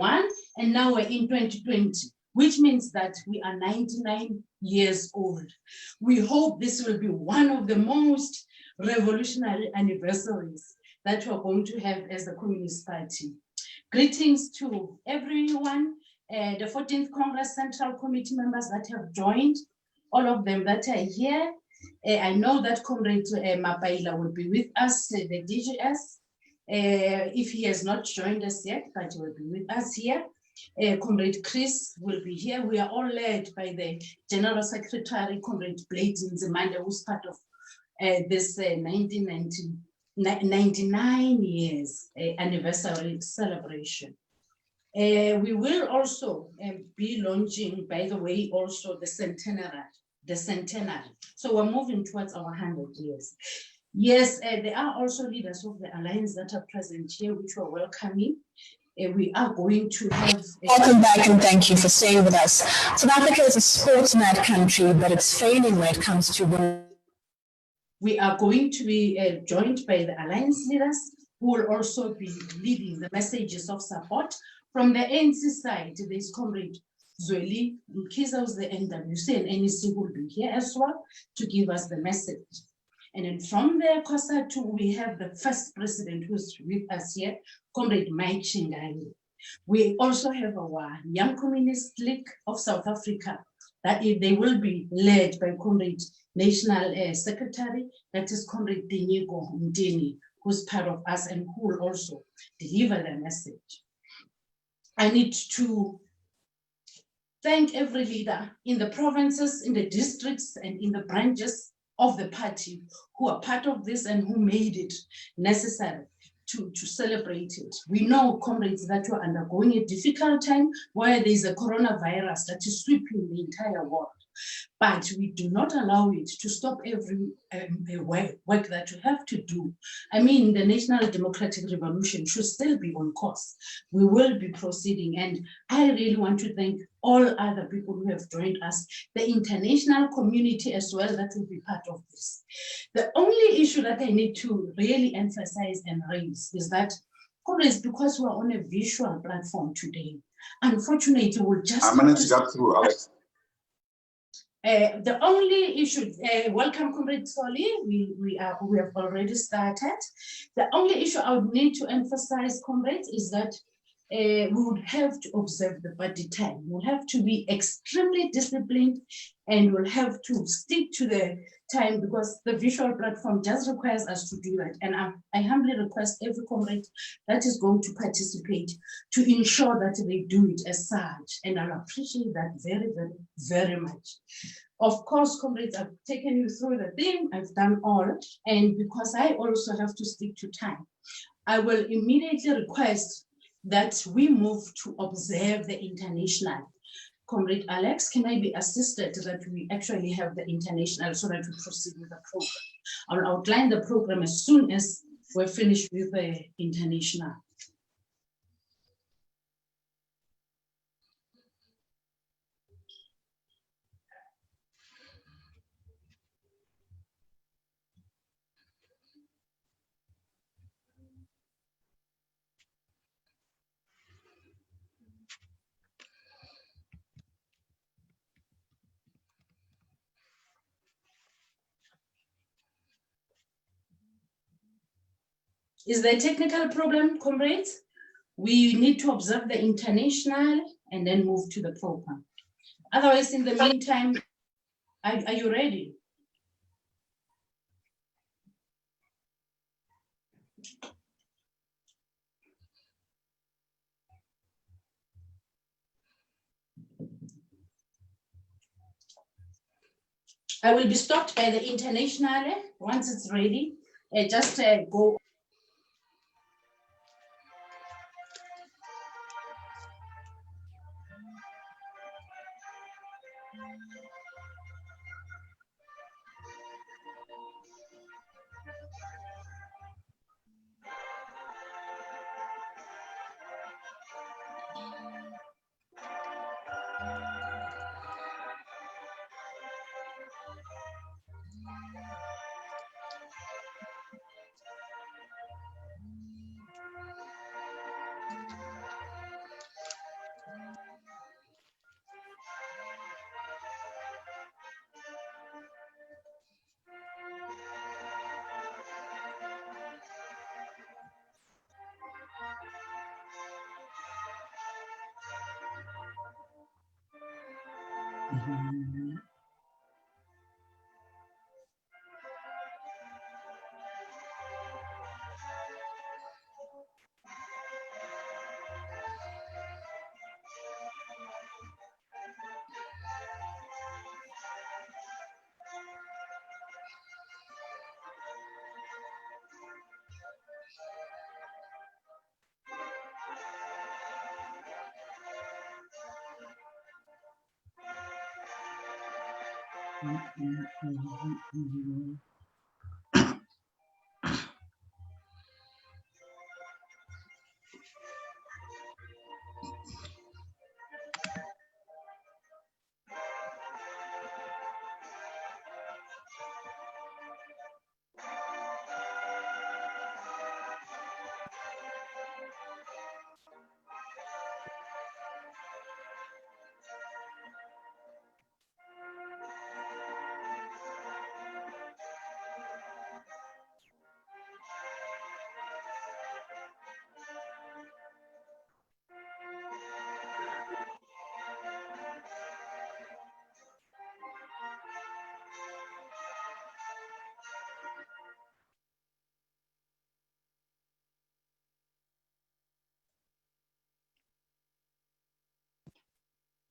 and now we're in 2020, which means that we are 99 years old. We hope this will be one of the most revolutionary anniversaries that we're going to have as the Communist Party. Greetings to everyone, the 14th Congress Central Committee members that have joined, all of them that are here. I know that Comrade Mapaila will be with us, the DGS, if he has not joined us yet, but he will be with us here. Comrade Chris will be here. We are all led by the General Secretary, Comrade Nzimande, who's part of this 99 years anniversary celebration. We will also be launching, by the way, also the centenary. So we're moving towards our 100 years. Yes, there are also leaders of the Alliance that are present here, which we're welcoming. We are going to have... Welcome back and thank you for staying with us. South Africa is a sports-mad country, but it's failing when it comes to... We are going to be joined by the Alliance leaders who will also be leading the messages of support. From the ANC side, there's Comrade Zweli Mkhize, who's the NWC, and NEC will be here as well to give us the message. And then from the COSATU, we have the first president who's with us here, Comrade Mike Shingai. We also have our Young Communist League of South Africa, that they will be led by Comrade National Secretary, that is Comrade Dinyego Mdini, who's part of us and who will also deliver the message. I need to thank every leader in the provinces, in the districts, and in the branches of the party who are part of this and who made it necessary to celebrate it. We know, comrades, that we're undergoing a difficult time where there's a coronavirus that is sweeping the entire world. But we do not allow it to stop every work that we have to do. I mean, the National Democratic Revolution should still be on course. We will be proceeding, and I really want to thank all other people who have joined us, the international community as well that will be part of this. The only issue that I need to really emphasize and raise is that, comrades, because we're on a visual platform today, unfortunately, we'll just... I'm going to get through, Alex. The only issue, welcome Comrade Soli, we have already started. The only issue I would need to emphasize, comrades, is that we would have to observe the body time. We'll have to be extremely disciplined and we'll have to stick to the time because the visual platform just requires us to do that. And I humbly request every comrade that is going to participate to ensure that they do it as such. And I'll appreciate that very, very, very much. Of course, comrades, I've taken you through the thing, I've done all, and because I also have to stick to time, I will immediately request that we move to observe the international. Comrade Alex, can I be assisted that we actually have the international so that we proceed with the program? I'll outline the program as soon as we're finished with the international. Is there a technical problem, comrades? We need to observe the international and then move to the program. Otherwise, in the meantime, are you ready? I will be stopped by the international once it's ready. Just go.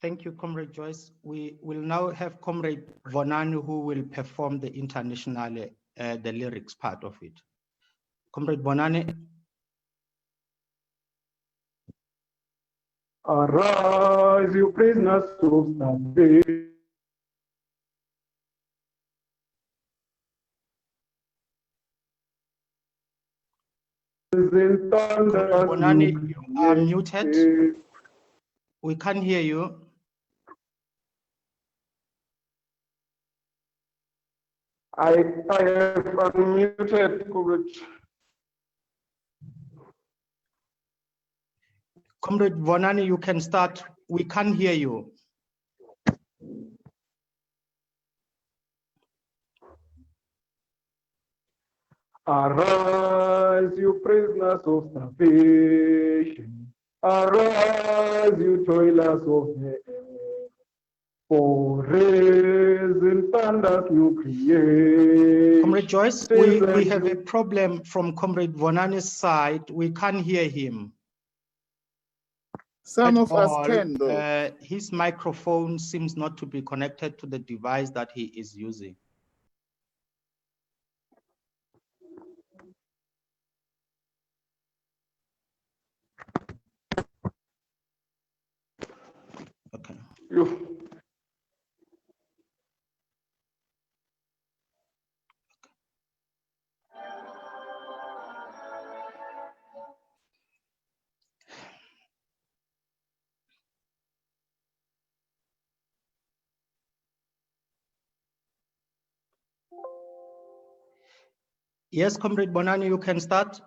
Thank you, Comrade Joyce. We will now have Comrade Bonani who will perform the international, the lyrics part of it. Comrade Bonani. Arise, you prisoners of salvation. Bonani, you are muted. We can't hear you. I have unmuted, Comrade. Comrade Bonani, you can start. We can't hear you. Arise, you prisoners of salvation. Arise, you toilers of the air. For raising thunders new creation. Comrade Joyce, we have a problem from Comrade Bonani's side. We can't hear him. Some of us can, though. His microphone seems not to be connected to the device that he is using. Okay. Yes, Comrade Bonani, you can start.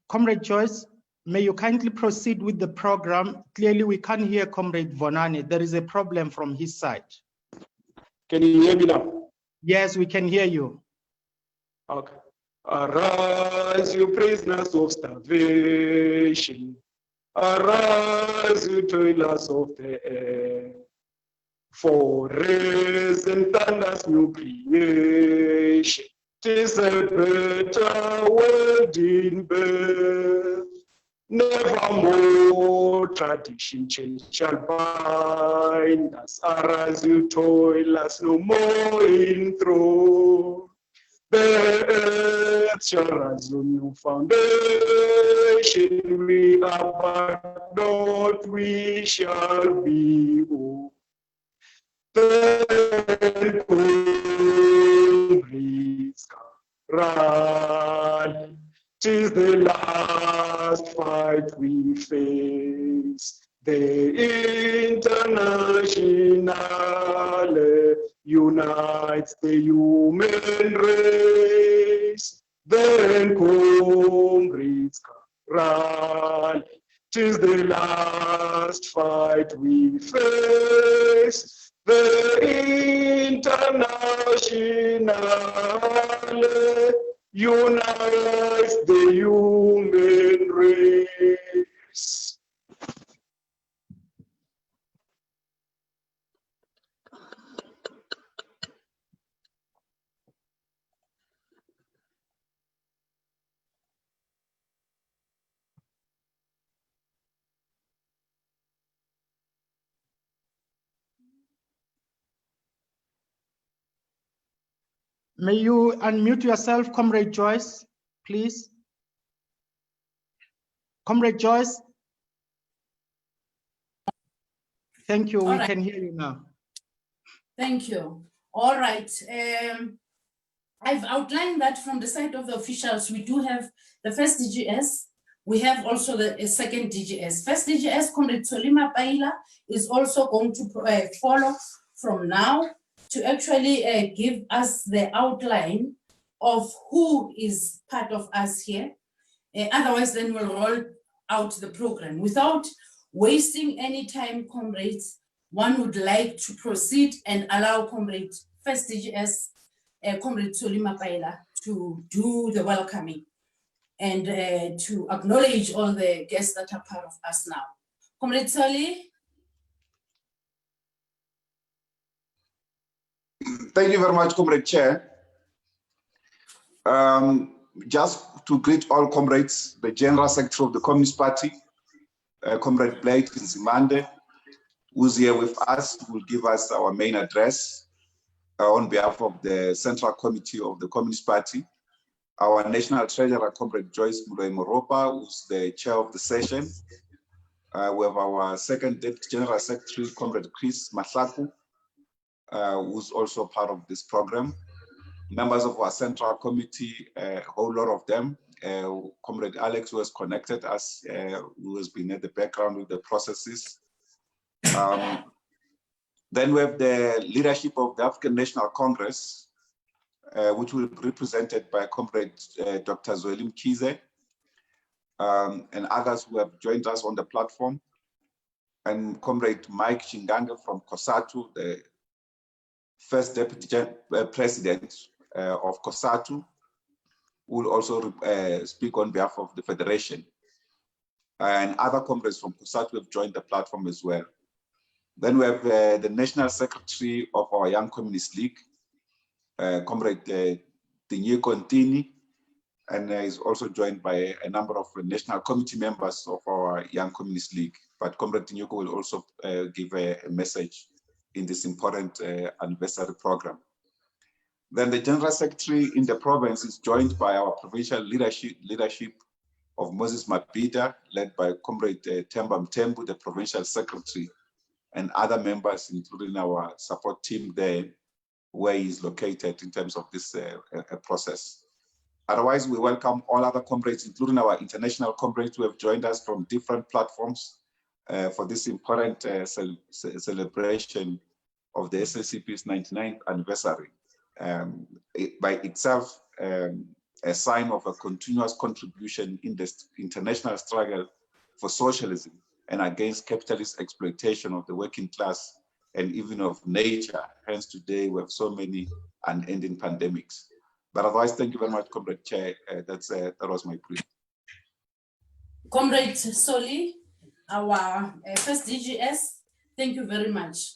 Comrade Joyce, may you kindly proceed with the program? Clearly, we can't hear Comrade Bonani. There is a problem from his side. Can you hear me now? Yes, we can hear you. Okay. Arise, you prisoners of starvation. Arise, you toilers of the air. For raising thunders new creation. 'Tis a better world in birth. Nevermore tradition change shall bind us. Arise, you toilers, no more in throne. The earth shall rise on new foundation. We are but not, we shall be. Oh. Then comrades, run. 'Tis the last fight we face. The international unites the human race. then comrades rally. 'Tis the last fight we face, the international unites the human race. May you unmute yourself, Comrade Joyce, please. Comrade Joyce. Thank you. We can hear you now. Thank you. All right. I've outlined that from the side of the officials, we do have the first DGS. We have also the second DGS. First DGS, Comrade Solima Paila, is also going to follow from now to actually give us the outline of who is part of us here. Otherwise, then we'll roll out the program. Without wasting any time, comrades, one would like to proceed and allow Comrade First DGS, Comrade Solima Paila, to do the welcoming and to acknowledge all the guests that are part of us now. Comrade Soli. Thank you very much, Comrade Chair. Just to greet all comrades, the General Secretary of the Communist Party, Comrade Blake Nzimande, who's here with us, will give us our main address on behalf of the Central Committee of the Communist Party. Our National Treasurer, Comrade Joyce Moropa, who's the chair of the session. We have our second Deputy General Secretary, Comrade Chris Mahlaku, who's also part of this program. Members of our Central Committee, a whole lot of them. Comrade Alex, who has connected us, who has been at the background with the processes. Then we have the leadership of the African National Congress, which will be represented by Comrade Dr. Zweli Mkhize, and others who have joined us on the platform, and Comrade Mike Chingange from COSATU, the first Deputy President of COSATU, will also speak on behalf of the Federation. And other comrades from COSATU have joined the platform as well. Then we have the National Secretary of our Young Communist League, Comrade Tinyeko Ntini, and is also joined by a number of National Committee members of our Young Communist League. But Comrade Tinyeko will also give a message in this important anniversary program. Then the General Secretary in the province is joined by our provincial leadership of Moses Mabhida, led by Comrade Themba Mthembu, the Provincial Secretary, and other members, including our support team there, where he is located in terms of this process. Otherwise, we welcome all other comrades, including our international comrades who have joined us from different platforms for this important celebration of the SACP's 99th anniversary. By itself, a sign of a continuous contribution in the international struggle for socialism and against capitalist exploitation of the working class and even of nature. Hence today we have so many unending pandemics. But otherwise, thank you very much, Comrade Chair. That was my brief. Comrade Soli, our first DGS, thank you very much.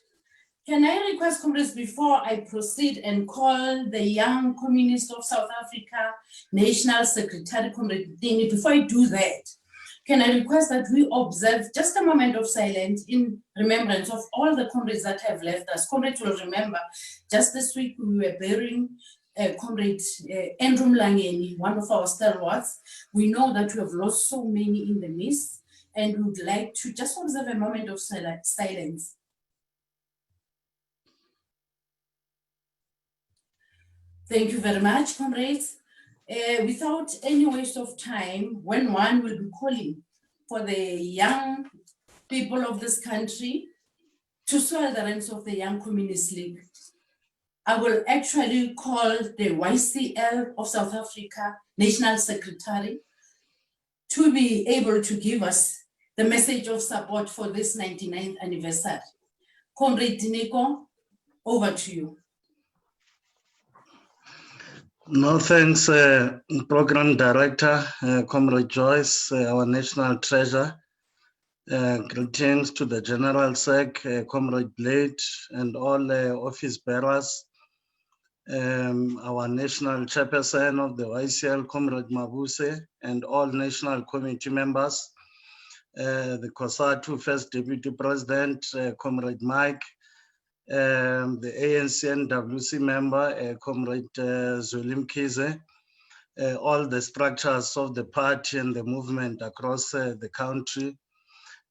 Can I request, comrades, before I proceed and call the Young Communist of South Africa National Secretary, Comrade Dini, before I do that, can I request that we observe just a moment of silence in remembrance of all the comrades that have left us. Comrades will remember, just this week we were burying Comrade Andrew Mlangeni, one of our stalwarts. We know that we have lost so many in the midst, and we would like to just observe a moment of silence. Thank you very much, comrades. Without any waste of time, when one will be calling for the young people of this country to swell the ranks of the Young Communist League, I will actually call the YCL of South Africa National Secretary to be able to give us the message of support for this 99th anniversary. Comrade Nico, over to you. No, thanks, Program Director, Comrade Joyce, our National Treasurer. Greetings to the General Sec, Comrade Blade, and all office bearers. Our National Chairperson of the YCL, Comrade Mabuse, and all National Committee members. The COSATU First Deputy President, Comrade Mike, the ANC NWC member, Comrade Zweli Mkhize, all the structures of the party and the movement across the country.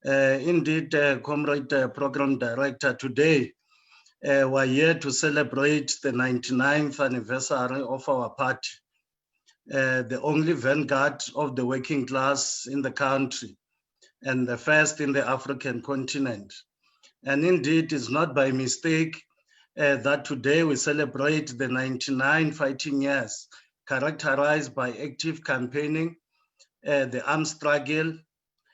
Indeed, Comrade Program Director, today we're here to celebrate the 99th anniversary of our party, the only vanguard of the working class in the country and the first in the African continent. And indeed, it's not by mistake that today we celebrate the 99 fighting years characterized by active campaigning, the armed struggle,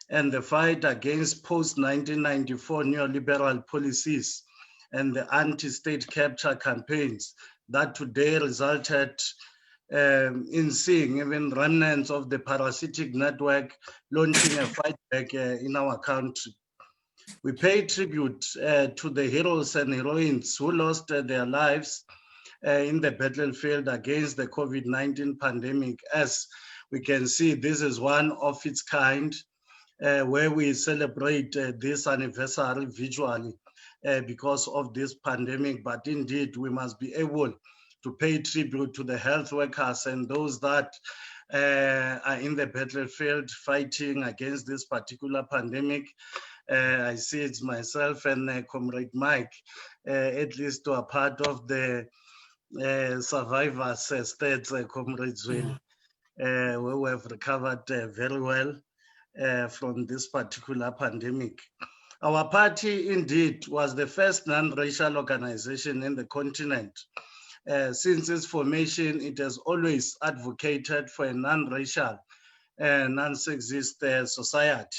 and the fight against post-1994 neoliberal policies and the anti-state capture campaigns that today resulted in seeing even remnants of the parasitic network launching a fight back in our country. We pay tribute to the heroes and heroines who lost their lives in the battlefield against the COVID-19 pandemic. As we can see, this is one of its kind, where we celebrate this anniversary virtually because of this pandemic. But indeed, we must be able to pay tribute to the health workers and those that are in the battlefield fighting against this particular pandemic. I see it's myself and Comrade Mike, at least to a part of the survivors states, Comrade Zweli, who have recovered very well from this particular pandemic. Our party indeed was the first non-racial organization in the continent. Since its formation, it has always advocated for a non-racial, non-sexist society.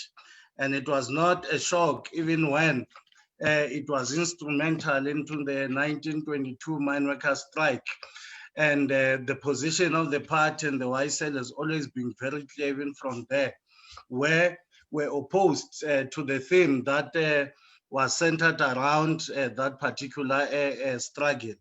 And it was not a shock even when it was instrumental into the 1922 mine workers strike. And the position of the party and the YCL has always been very clear even from there, where we're opposed to the theme that was centered around that particular struggle.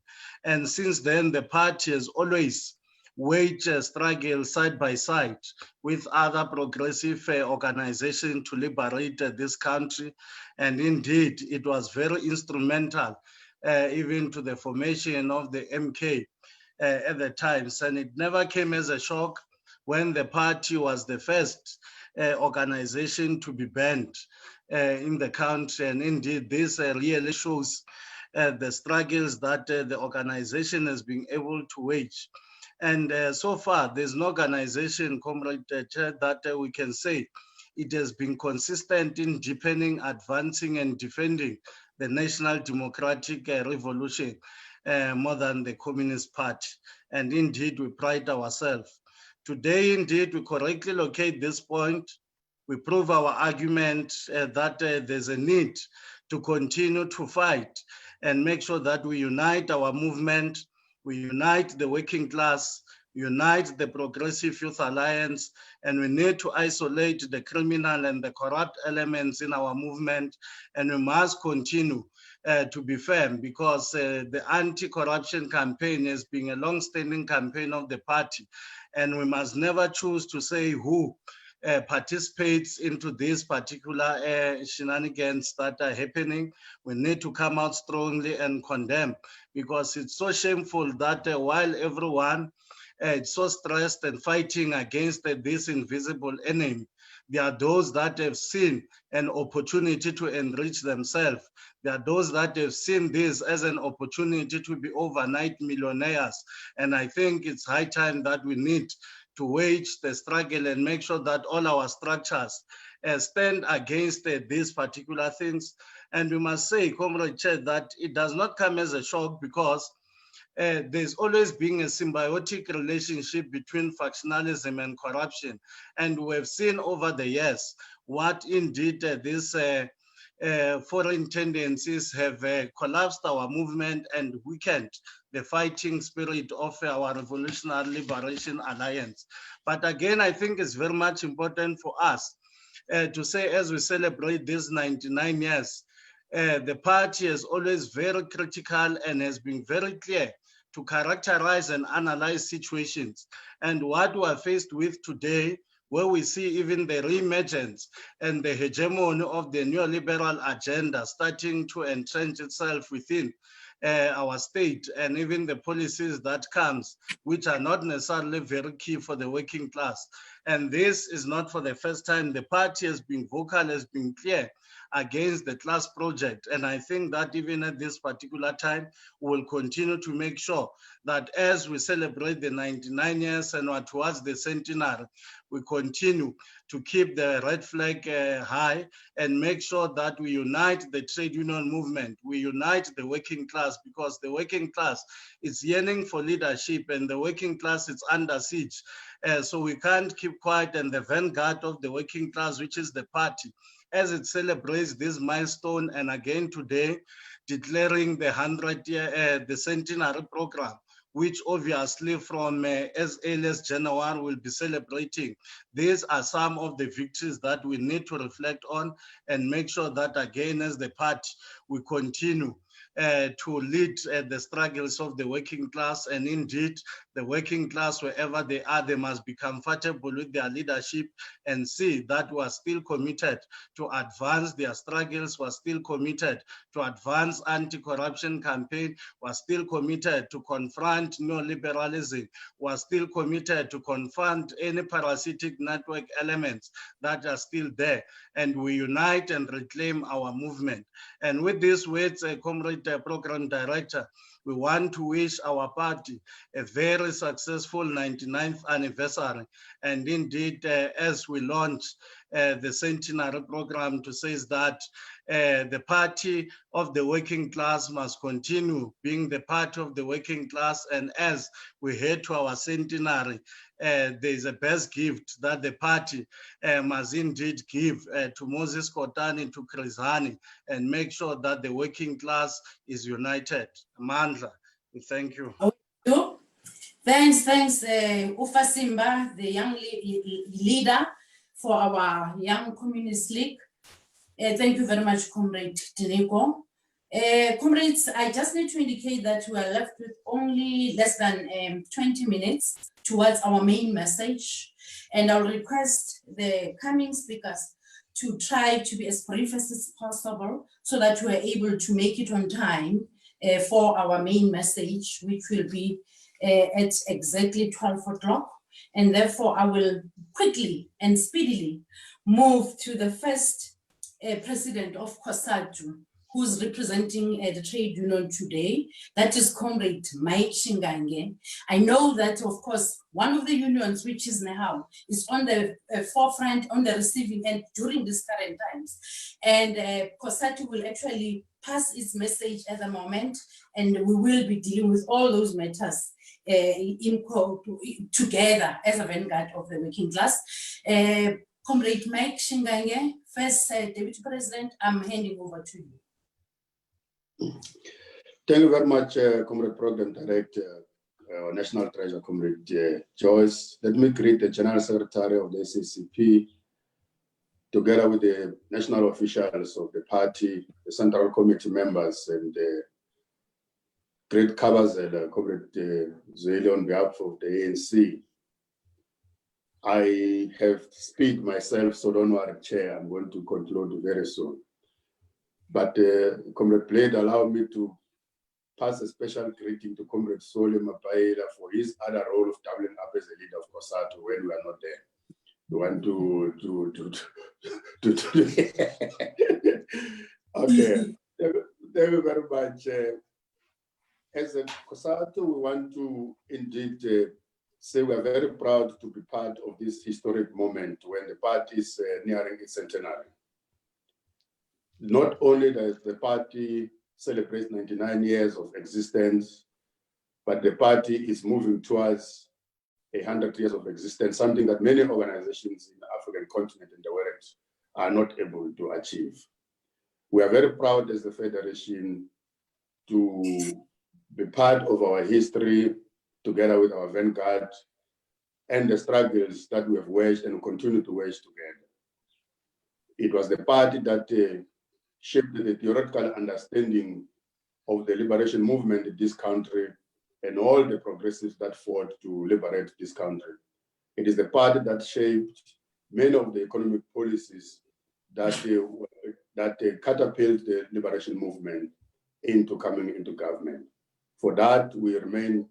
And since then, the party has always waged a struggle side by side with other progressive organizations to liberate this country. And indeed, it was very instrumental even to the formation of the MK at the times. And it never came as a shock when the party was the first organization to be banned in the country. And indeed, this really shows the struggles that the organization has been able to wage. And so far, there's no organization, Comrade Chair, that we can say it has been consistent in deepening, advancing, and defending the national democratic revolution more than the Communist Party. And indeed, we pride ourselves. Today, indeed, we correctly locate this point. We prove our argument that there's a need to continue to fight and make sure that we unite our movement, we unite the working class, unite the Progressive Youth Alliance, and we need to isolate the criminal and the corrupt elements in our movement, and we must continue to be firm, because the anti-corruption campaign has been a long-standing campaign of the party, and we must never choose to say who participates into these particular shenanigans that are happening. We need to come out strongly and condemn, because it's so shameful that while everyone is so stressed and fighting against this invisible enemy, there are those that have seen an opportunity to enrich themselves. There are those that have seen this as an opportunity to be overnight millionaires. And I think it's high time that we need to wage the struggle and make sure that all our structures stand against these particular things. And we must say, Comrade Chair, that it does not come as a shock, because there's always been a symbiotic relationship between factionalism and corruption. And we've seen over the years what indeed these foreign tendencies have collapsed our movement and weakened the fighting spirit of our Revolutionary Liberation Alliance. But again, I think it's very much important for us to say, as we celebrate these 99 years, the party is always very critical and has been very clear to characterize and analyze situations. And what we are faced with today, where we see even the reemergence and the hegemony of the neoliberal agenda starting to entrench itself within our state, and even the policies that comes, which are not necessarily very key for the working class. And this is not for the first time. The party has been vocal, has been clear against the class project. And I think that even at this particular time, we'll continue to make sure that as we celebrate the 99 years and are towards the centenary, we continue to keep the red flag high and make sure that we unite the trade union movement, we unite the working class, because the working class is yearning for leadership and the working class is under siege. So we can't keep quiet, and the vanguard of the working class, which is the party, as it celebrates this milestone, and again today, declaring the 100-year, the centenary program, which obviously from as early as January we'll be celebrating. These are some of the victories that we need to reflect on and make sure that again as the party, we continue to lead the struggles of the working class. And indeed, the working class, wherever they are, they must be comfortable with their leadership and see that we are still committed to advance their struggles. We are still committed to advance anti-corruption campaign. We are still committed to confront neoliberalism. We are still committed to confront any parasitic network elements that are still there. And we unite and reclaim our movement. And with these words, Comrade Program Director, we want to wish our party a very successful 99th anniversary. And indeed, as we launch the centenary program, to say that the party of the working class must continue being the party of the working class. And as we head to our centenary, there's a best gift that the party must indeed give to Moses Kotane, to Chris Hani, and make sure that the working class is united. Mandla, we thank you. Thanks, Ufa Simba, the young leader for our Young Communist League. Thank you very much, Comrade Tineko. Comrades, I just need to indicate that we are left with only less than 20 minutes towards our main message. And I'll request the coming speakers to try to be as brief as possible so that we are able to make it on time for our main message, which will be at exactly 12 o'clock. And therefore, I will quickly and speedily move to the first president of COSATU, who's representing the trade union today. That is Comrade Mike Shingange. I know that, of course, one of the unions, which is NEHAW, is on the forefront, on the receiving end during these current times. And COSATU will actually pass its message at the moment, and we will be dealing with all those matters together as a vanguard of the working class. Comrade Mike Shingange, first Deputy President, I'm handing over to you. Thank you very much, Comrade Program Director, National Treasurer, Comrade Joyce. Let me greet the General Secretary of the SACP, together with the national officials of the party, the Central Committee members, and the great Kabazel, Comrade Zweli, on behalf of the ANC. I have speak myself, so don't worry, Chair. I'm going to conclude very soon. But Comrade Blade, allow me to pass a special greeting to Comrade Sole Mapaela for his other role of doubling up as a leader of COSATU when we are not there. We want to okay. Thank you very much. As a COSATU, we want to indeed say we are very proud to be part of this historic moment when the party is nearing its centenary. Not only does the party celebrate 99 years of existence, but the party is moving towards 100 years of existence, something that many organizations in the African continent and the world are not able to achieve. We are very proud as the Federation to be part of our history together with our vanguard and the struggles that we have waged and continue to wage together. It was the party that shaped the theoretical understanding of the liberation movement in this country and all the progressives that fought to liberate this country. It is the party that shaped many of the economic policies that catapult the liberation movement into coming into government. For that, we remain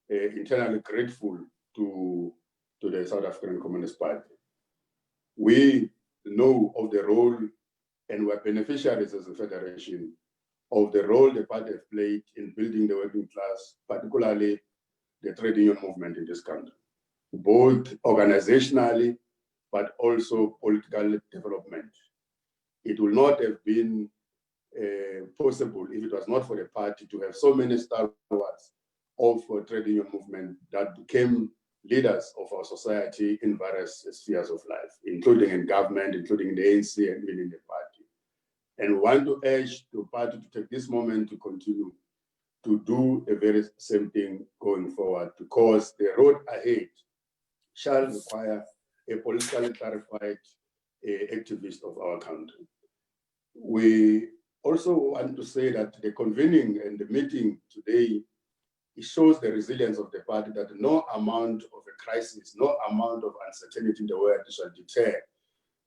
internally grateful to the South African Communist Party. We know of the role, and we're beneficiaries as a federation of the role the party has played in building the working class, particularly the trade union movement in this country, both organizationally, but also political development. It would not have been possible if it was not for the party to have so many stalwarts of trade union movement that became leaders of our society in various spheres of life, including in government, including in the ANC and within the party. And we want to urge the party to take this moment to continue to do the very same thing going forward, because the road ahead shall require a politically clarified activist of our country. We also want to say that the convening and the meeting today, it shows the resilience of the party, that no amount of a crisis, no amount of uncertainty in the world shall deter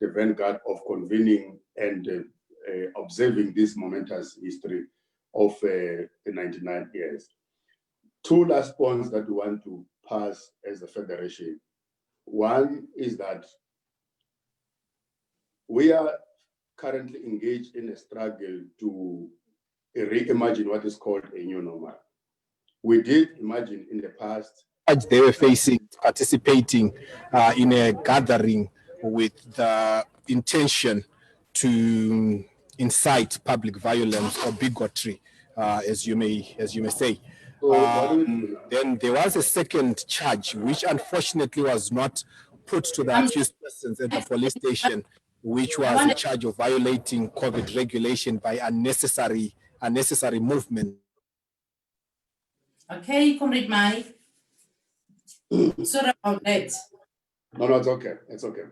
the vanguard of convening and observing this momentous history of the 99 years. Two last points that we want to pass as a federation. One is that we are currently engaged in a struggle to reimagine what is called a new normal. We did imagine in the past. They were facing, participating in a gathering with the intention to incite public violence or bigotry, as you may say. Then there was a second charge, which unfortunately was not put to the accused persons at the police station, which was a charge of violating COVID regulation by unnecessary movement. Okay, Comrade Mike. Sorry about that. No, it's okay. It's okay.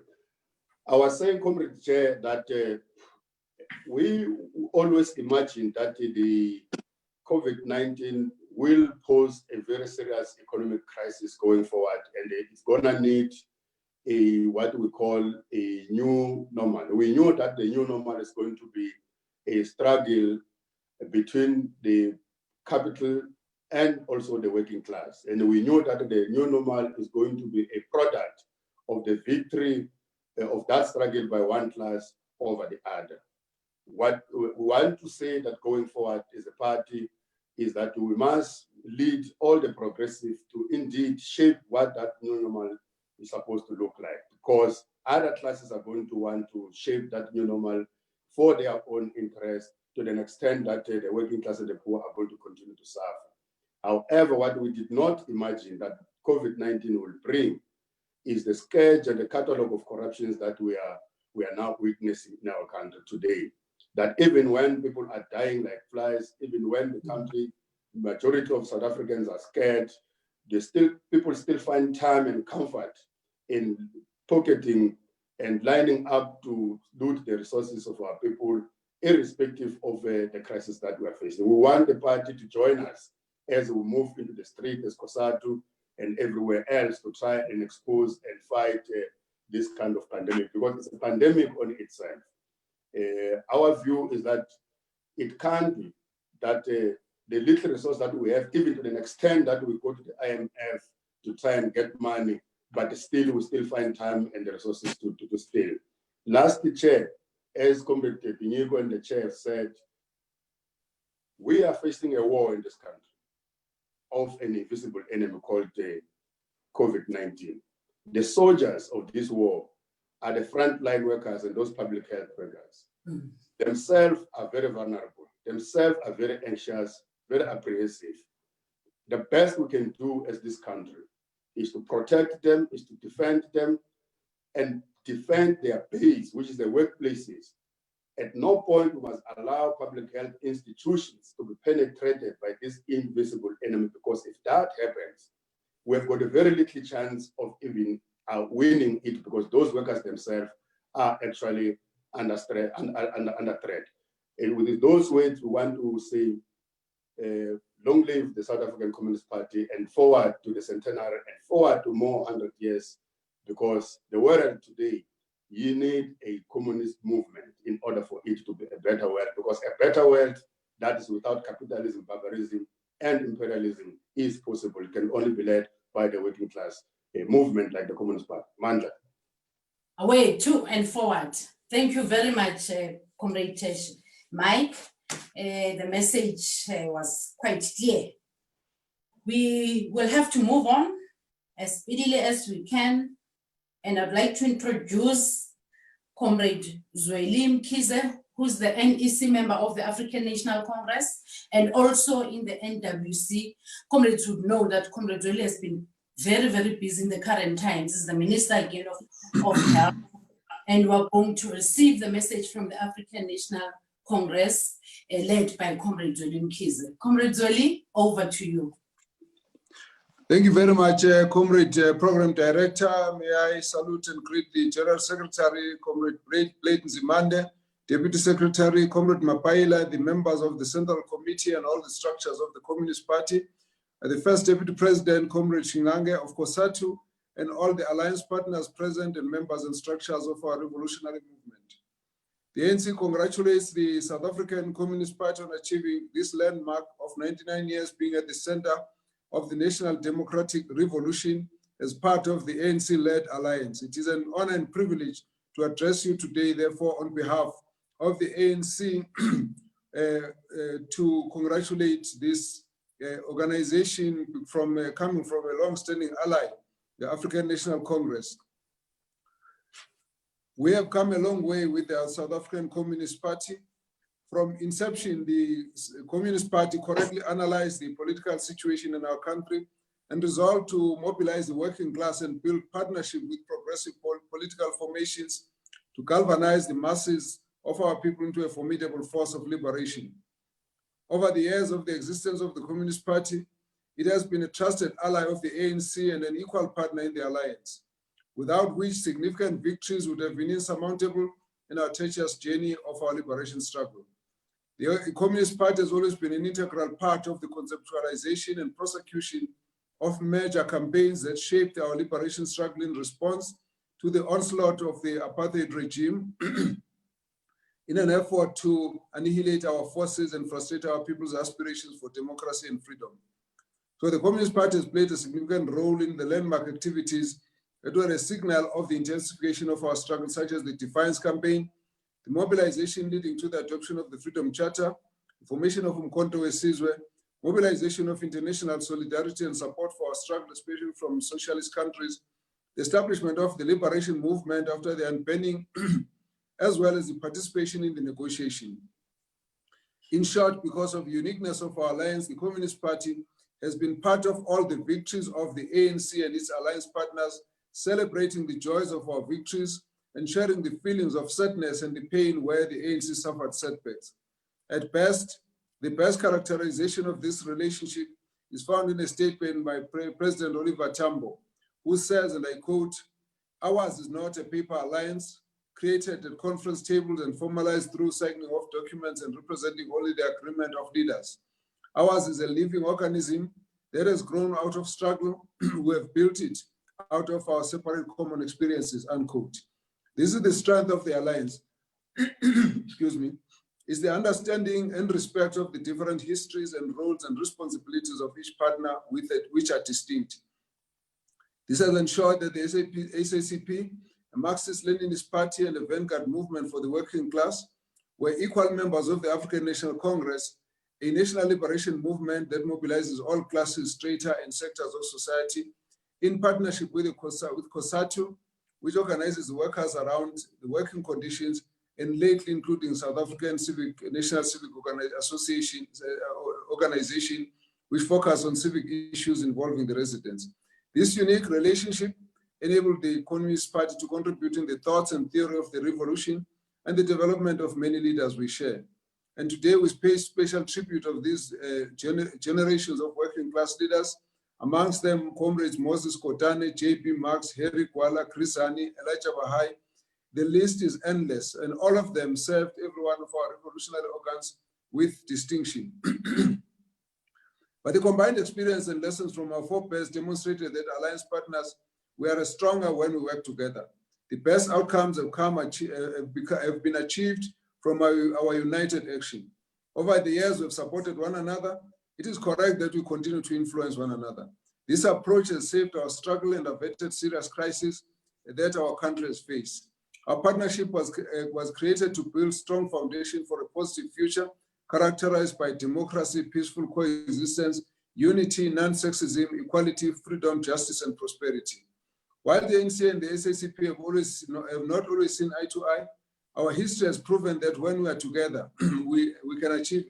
I was saying, Comrade Chair, that we always imagine that the COVID-19 will pose a very serious economic crisis going forward, and it's going to need what we call a new normal. We knew that the new normal is going to be a struggle between the capital and also the working class. And we knew that the new normal is going to be a product of the victory of that struggle by one class over the other. What we want to say that going forward as a party is that we must lead all the progressives to indeed shape what that new normal is supposed to look like, because other classes are going to want to shape that new normal for their own interest, to the extent that the working class and the poor are going to continue to suffer. However, what we did not imagine that COVID-19 will bring is the scourge and the catalog of corruptions that we are now witnessing in our country today. That even when people are dying like flies, even when the country, majority of South Africans are scared, people still find time and comfort in pocketing and lining up to loot the resources of our people, irrespective of the crisis that we are facing. We want the party to join us as we move into the street, as COSATU and everywhere else, to try and expose and fight this kind of pandemic, because it's a pandemic on itself. Our view is that it can't be that the little resource that we have, even to the extent that we go to the IMF to try and get money, but still we still find time and the resources to steal. Lastly, Chair, as Comrade Pinyiko and the Chair said, we are facing a war in this country of an invisible enemy called COVID-19. The soldiers of this war are the frontline workers and those public health workers. Themselves are very vulnerable, themselves are very anxious, very apprehensive. the best we can do as this country is to protect them, is to defend them, and defend their base, which is the workplaces. At no point we must allow public health institutions to be penetrated by this invisible enemy, because if that happens, we've got a very little chance of even winning it, because those workers themselves are actually under threat. And with those words, we want to say, long live the South African Communist Party, and forward to the centenary, and forward to more 100 years, because the world today, you need a communist movement in order for it to be a better world, because a better world that is without capitalism, barbarism, and imperialism is possible. It can only be led by the working class, a movement like the Communist Party. Mandla. Away to and forward. Thank you very much, Comrade Tesh. Mike, the message was quite clear. We will have to move on as speedily as we can. And I'd like to introduce Comrade Zweli Mkhize, who's the NEC member of the African National Congress, and also in the NWC. Comrades would know that Comrade Zweli has been very, very busy in the current times. He's the Minister again of Health. And we're going to receive the message from the African National Congress, led by Comrade Zweli Mkhize. Comrade Zweli, over to you. Thank you very much, Comrade Program Director. May I salute and greet the General Secretary, Comrade Blade Nzimande, Deputy Secretary, Comrade Mapaila, the members of the Central Committee and all the structures of the Communist Party, the First Deputy President, Comrade Shingange of COSATU, and all the alliance partners present and members and structures of our revolutionary movement. The ANC congratulates the South African Communist Party on achieving this landmark of 99 years being at the center of the National Democratic Revolution as part of the ANC-led alliance. It is an honor and privilege to address you today, therefore, on behalf of the ANC to congratulate this organization coming from a long-standing ally, the African National Congress. We have come a long way with the South African Communist Party. From inception, the Communist Party correctly analyzed the political situation in our country and resolved to mobilize the working class and build partnership with progressive political formations to galvanize the masses of our people into a formidable force of liberation. Over the years of the existence of the Communist Party, it has been a trusted ally of the ANC and an equal partner in the alliance, without which significant victories would have been insurmountable in our treacherous journey of our liberation struggle. The Communist Party has always been an integral part of the conceptualization and prosecution of major campaigns that shaped our liberation struggle in response to the onslaught of the apartheid regime in an effort to annihilate our forces and frustrate our people's aspirations for democracy and freedom. So the Communist Party has played a significant role in the landmark activities that were a signal of the intensification of our struggle, such as the Defiance Campaign, the mobilization leading to the adoption of the Freedom Charter, the formation of Umkhonto weSizwe, mobilization of international solidarity and support for our struggle, especially from socialist countries, the establishment of the liberation movement after the unbanning, as well as the participation in the negotiation. In short, because of the uniqueness of our alliance, the Communist Party has been part of all the victories of the ANC and its alliance partners, celebrating the joys of our victories and sharing the feelings of sadness and the pain where the ANC suffered setbacks. At best, the best characterization of this relationship is found in a statement by President Oliver Tambo, who says, and I quote, "Ours is not a paper alliance created at conference tables and formalized through signing of documents and representing only the agreement of leaders. Ours is a living organism that has grown out of struggle. We have built it out of our separate common experiences," unquote. This is the strength of the alliance, excuse me, is the understanding and respect of the different histories and roles and responsibilities of each partner with it, which are distinct. This has ensured that the SACP, a Marxist-Leninist party and a vanguard movement for the working class, were equal members of the African National Congress, a national liberation movement that mobilizes all classes, strata, and sectors of society, in partnership with COSATU, which organizes the workers around the working conditions, and lately including South African National Civic Association, organization, which focus on civic issues involving the residents. This unique relationship enabled the Communist Party to contribute in the thoughts and theory of the revolution and the development of many leaders we share. And today we pay special tribute of these generations of working class leaders, amongst them comrades Moses Kotane, J.P. Marx, Harry Gwala, Chris Hani, Elijah Bahai. The list is endless, and all of them served every one of our revolutionary organs with distinction. But the combined experience and lessons from our forebears demonstrated that alliance partners, we are stronger when we work together. The best outcomes have been achieved from our united action. Over the years, we've supported one another. It is correct that we continue to influence one another. This approach has saved our struggle and averted serious crises that our country has faced. Our partnership was created to build strong foundation for a positive future, characterized by democracy, peaceful coexistence, unity, non-sexism, equality, freedom, justice, and prosperity. While the ANC and the SACP have not always seen eye to eye, our history has proven that when we are together, we can achieve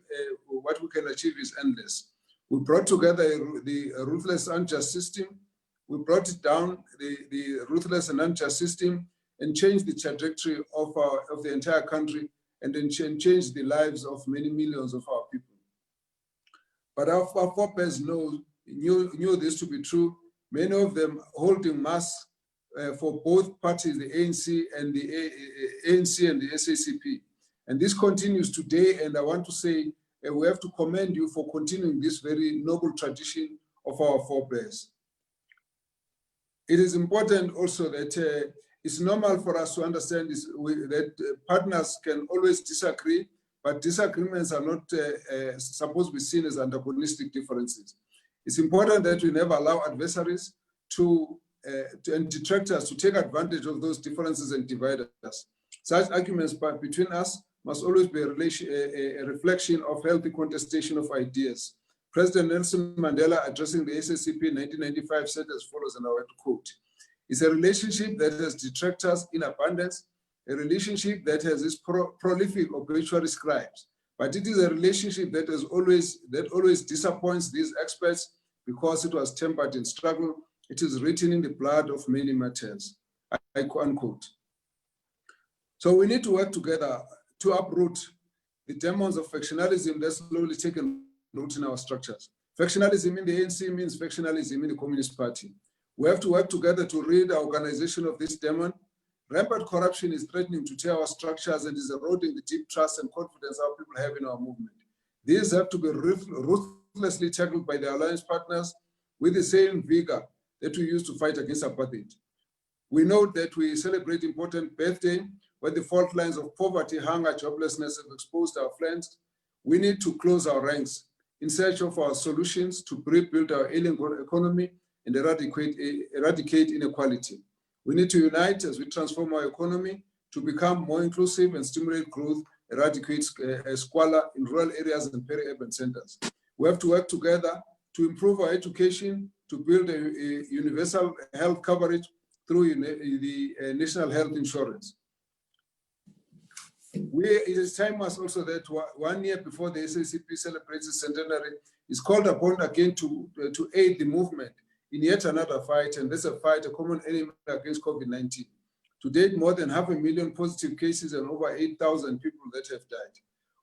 what we can achieve is endless. We brought together the ruthless unjust system. We brought it down, the ruthless and unjust system, and changed the trajectory of the entire country, and then changed the lives of many millions of our people. But our forebears knew this to be true, many of them holding mass for both parties, the ANC and the SACP. And this continues today, and I want to say we have to commend you for continuing this very noble tradition of our forebears. It is important also that it's normal for us to understand that partners can always disagree, but disagreements are not supposed to be seen as antagonistic differences. It's important that we never allow adversaries and detractors to take advantage of those differences and divide us. Such arguments between us must always be a reflection of healthy contestation of ideas. President Nelson Mandela, addressing the SACP in 1995, said as follows, and I want to quote: "It's a relationship that has detractors in abundance, a relationship that has its prolific obituary scribes, but it is a relationship that always disappoints these experts because it was tempered in struggle. It is written in the blood of many martyrs." Unquote. So we need to work together to uproot the demons of factionalism that's slowly taken root in our structures. Factionalism in the ANC means factionalism in the Communist Party. We have to work together to rid our organization of this demon. Rampant corruption is threatening to tear our structures and is eroding the deep trust and confidence our people have in our movement. These have to be ruthlessly tackled by the alliance partners with the same vigor that we use to fight against apartheid. We know that we celebrate important birthday where the fault lines of poverty, hunger, joblessness have exposed our flanks. We need to close our ranks in search of our solutions to rebuild our ailing economy and eradicate inequality. We need to unite as we transform our economy to become more inclusive and stimulate growth, eradicate squalor in rural areas and peri-urban centers. We have to work together to improve our education, to build a universal health coverage through the national health insurance. It is time also that 1 year before the SACP celebrates its centenary, is called upon again to aid the movement in yet another fight, and that's a common enemy against COVID-19. To date, more than 500,000 positive cases and over 8,000 people that have died.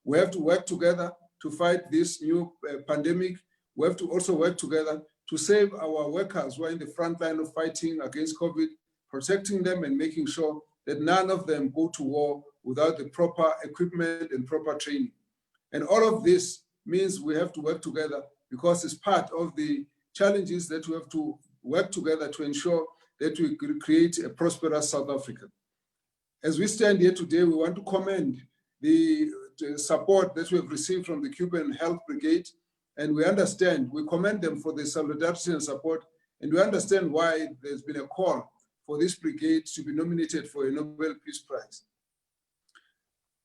We have to work together to fight this new pandemic. We have to also work together to save our workers who are in the front line of fighting against COVID, protecting them and making sure that none of them go to war without the proper equipment and proper training. And all of this means we have to work together because it's part of the challenges that we have to work together to ensure that we create a prosperous South Africa. As we stand here today, we want to commend the support that we have received from the Cuban Health Brigade, and we commend them for the solidarity and support, and we understand why there's been a call for this brigade to be nominated for a Nobel Peace Prize.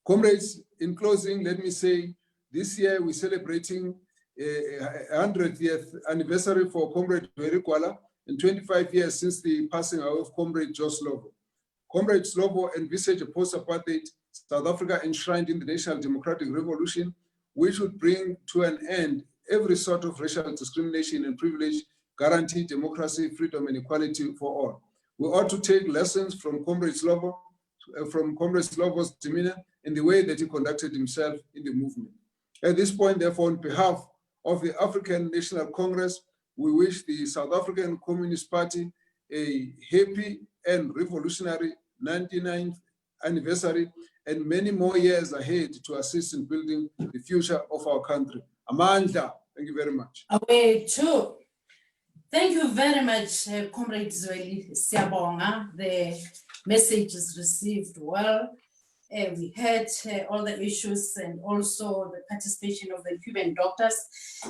Comrades, in closing, let me say, this year we're celebrating a 100th anniversary for Comrade Harry Gwala and 25 years since the passing away of Comrade Joe Slovo. Comrade Slovo envisaged a post-apartheid South Africa enshrined in the National Democratic Revolution, which would bring to an end every sort of racial discrimination and privilege, guarantee democracy, freedom, and equality for all. We ought to take lessons from Comrade Slovo's demeanor and the way that he conducted himself in the movement. At this point, therefore, on behalf of the African National Congress, we wish the South African Communist Party a happy and revolutionary 99th anniversary and many more years ahead to assist in building the future of our country. Amandla, thank you very much. Away too. Thank you very much, Comrade Zweli Siabonga. The message is received well. We heard all the issues and also the participation of the Cuban doctors.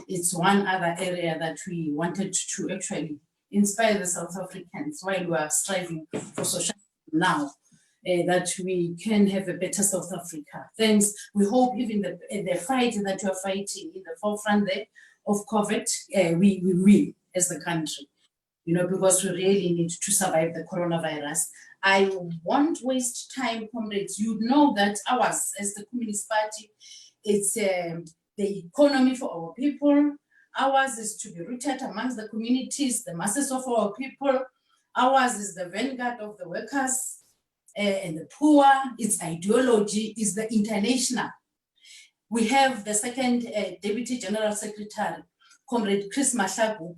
It's one other area that we wanted to actually inspire the South Africans while we are striving for social now, that we can have a better South Africa. Thanks. We hope even the fight that you are fighting in the forefront there of COVID, we will as a country, because we really need to survive the coronavirus. I won't waste time, comrades. You know that ours, as the Communist Party, it's the economy for our people. Ours is to be rooted amongst the communities, the masses of our people. Ours is the vanguard of the workers and the poor. Its ideology is the international. We have the second Deputy General Secretary, Comrade Chris Mashaku,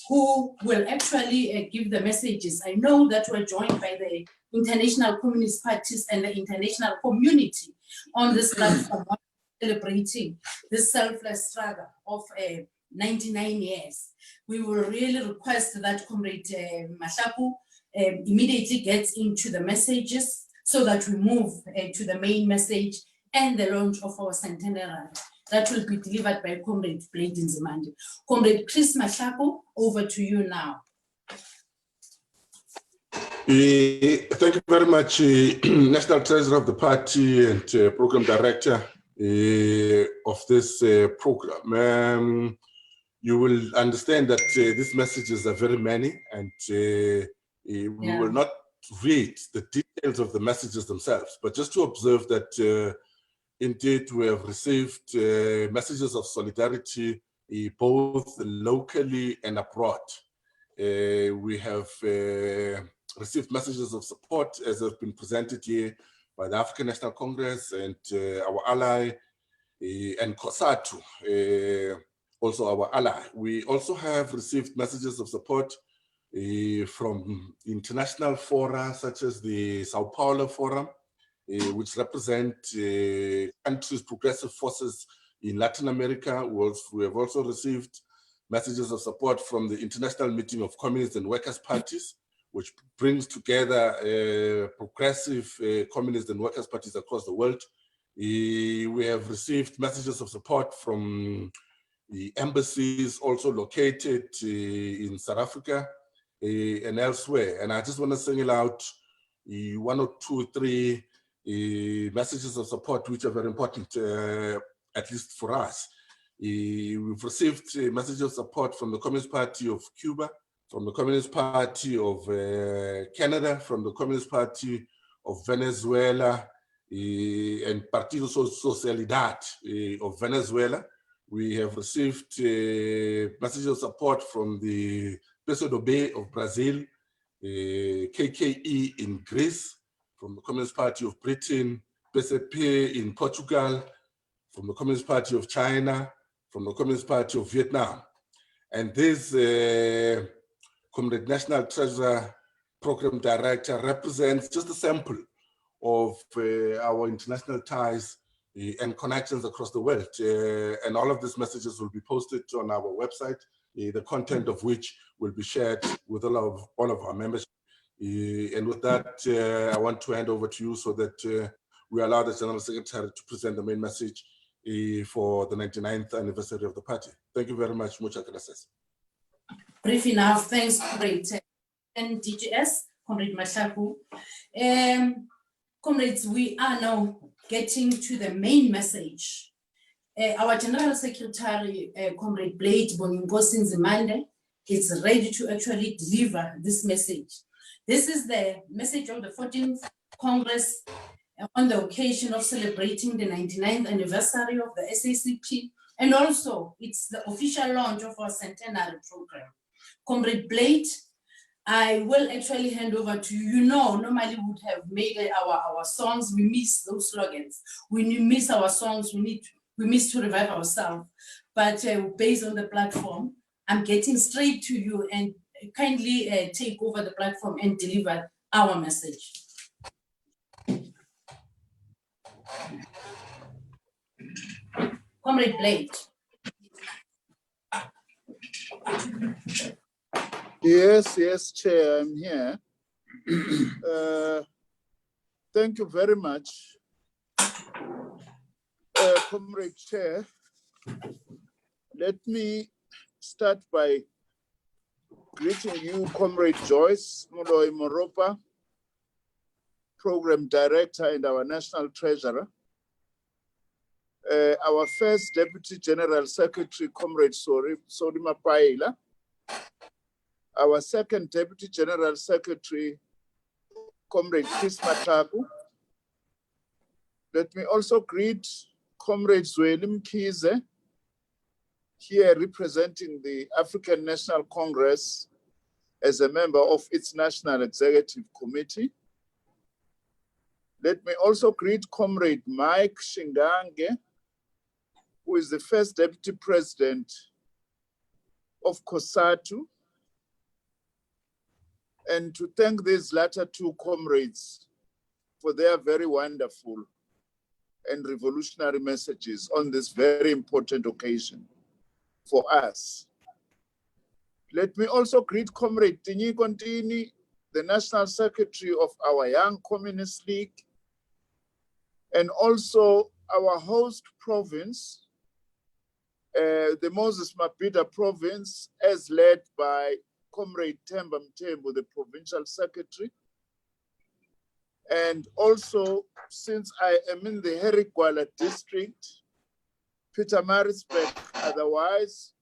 who will actually give the messages. I know that we're joined by the international communist parties and the international community on this platform celebrating this selfless struggle of 99 years. We will really request that Comrade Mashaku immediately gets into the messages so that we move to the main message and the launch of our centenary. That will be delivered by Comrade Nzimande. Comrade Chris Mashaku, over to you now. Thank you very much, National Treasurer of the party and Program Director of this program. You will understand that these messages are very many, and we will not read the details of the messages themselves, but just to observe that indeed we have received messages of solidarity both locally and abroad. We have received messages of support as have been presented here by the African National Congress and our ally and COSATU, also our ally. We also have received messages of support from international fora such as the Sao Paulo Forum, which represent countries' progressive forces in Latin America. We have also received messages of support from the International Meeting of Communist and Workers' Parties, which brings together progressive communist and workers' parties across the world. We have received messages of support from the embassies also located in South Africa and elsewhere. And I just want to single out one or two, three messages of support which are very important, at least for us. We've received messages of support from the Communist Party of Cuba, from the Communist Party of Canada, from the Communist Party of Venezuela, and Partido Socialidad of Venezuela. We have received messages of support from the PSOB of Brazil, KKE in Greece, from the Communist Party of Britain, PCP in Portugal, from the Communist Party of China, from the Communist Party of Vietnam. And this Comrade National Treasurer Program Director represents just a sample of our international ties and connections across the world. And all of these messages will be posted on our website, the content of which will be shared with all of our members. And with that, I want to hand over to you so that we allow the General Secretary to present the main message for the 99th anniversary of the party. Thank you very much. Muchas gracias. Brief enough. Thanks, Comrade and DGS, Comrade Mashaku. Comrades, we are now getting to the main message. Our General Secretary, Comrade Boninkosi Nzimande, is ready to actually deliver this message. This is the message of the 14th Congress on the occasion of celebrating the 99th anniversary of the SACP And also, it's the official launch of our centenary program. Comrade Blade, I will actually hand over to you. You know, normally we would have made our songs. We miss those slogans. When you miss our songs, we miss to revive ourselves. But based on the platform, I'm getting straight to you and kindly take over the platform and deliver our message. Comrade Blade. Yes, Chair, I'm here. Thank you very much, Comrade Chair. Let me start by greeting you, Comrade Joyce Moloi Moropa, Program Director and our National Treasurer. Our first Deputy General Secretary, Comrade Sorima Paila. Our second Deputy General Secretary, Comrade Chris Mataku. Let me also greet Comrade Zweli Mkhize, here representing the African National Congress as a member of its National Executive Committee. Let me also greet Comrade Mike Shingange, who is the first Deputy President of COSATU, and to thank these latter two comrades for their very wonderful and revolutionary messages on this very important occasion for us. Let me also greet Comrade Tinyi Kontini, the National Secretary of our Young Communist League, and also our host province, the Moses Mabhida province, as led by Comrade Themba Mthembu, the Provincial Secretary. And also, since I am in the Herigwala district, Pietermaritzburg otherwise,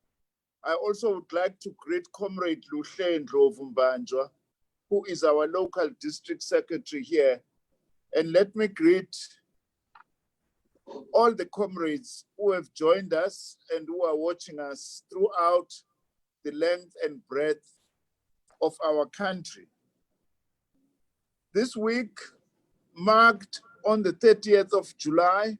I also would like to greet Comrade Luhle Ndlovu-Mbanjwa, who is our local district secretary here. And let me greet all the comrades who have joined us and who are watching us throughout the length and breadth of our country. This week marked on the 30th of July,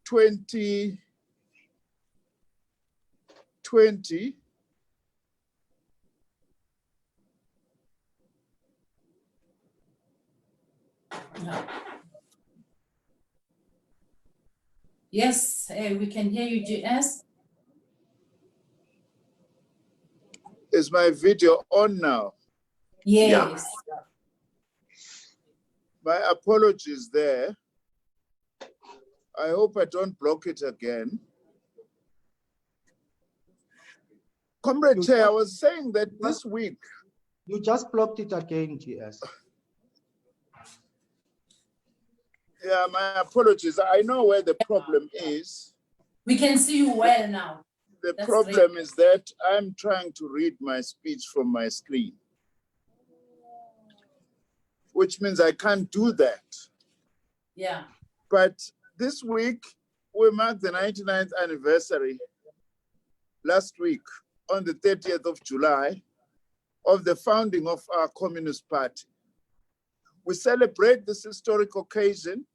2020, Yes, we can hear you, GS. Is my video on now? Yes. Yeah. My apologies there. I hope I don't block it again. Comrade Chair, I was saying that this week... You just blocked it again, GS. Yeah, my apologies. I know where the problem is. We can see you well now. The problem is that I'm trying to read my speech from my screen, which means I can't do that. Yeah. But this week, we marked the 99th anniversary last week on the 30th of July of the founding of our Communist Party. We celebrate this historic occasion,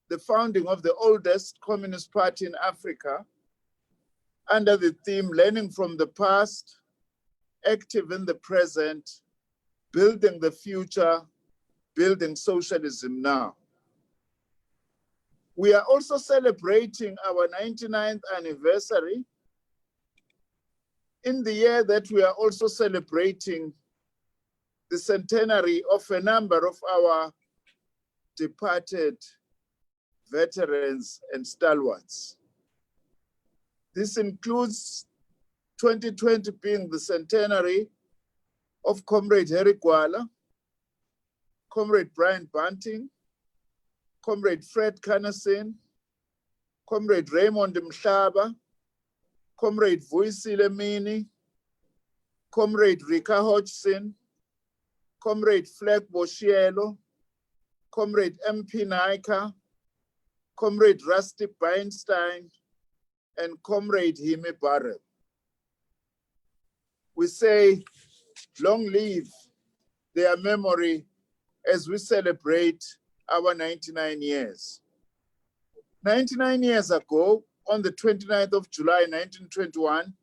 the founding of the oldest Communist Party in Africa, under the theme, learning from the past, active in the present, building the future, building socialism now. We are also celebrating our 99th anniversary in the year that we are also celebrating the centenary of a number of our departed veterans and stalwarts. This includes 2020 being the centenary of Comrade Herigwala, Comrade Brian Bunting, Comrade Fred Cannasin, Comrade Raymond Mhlaba, Comrade Vuyisile Mini, Comrade Rika Hodgson, Comrade Fleck Boshielo, Comrade MP Naika, Comrade Rusty Beinstein, and Comrade Hime Barrel. We say, long live their memory as we celebrate our 99 years. 99 years ago, on the 29th of July, 1921,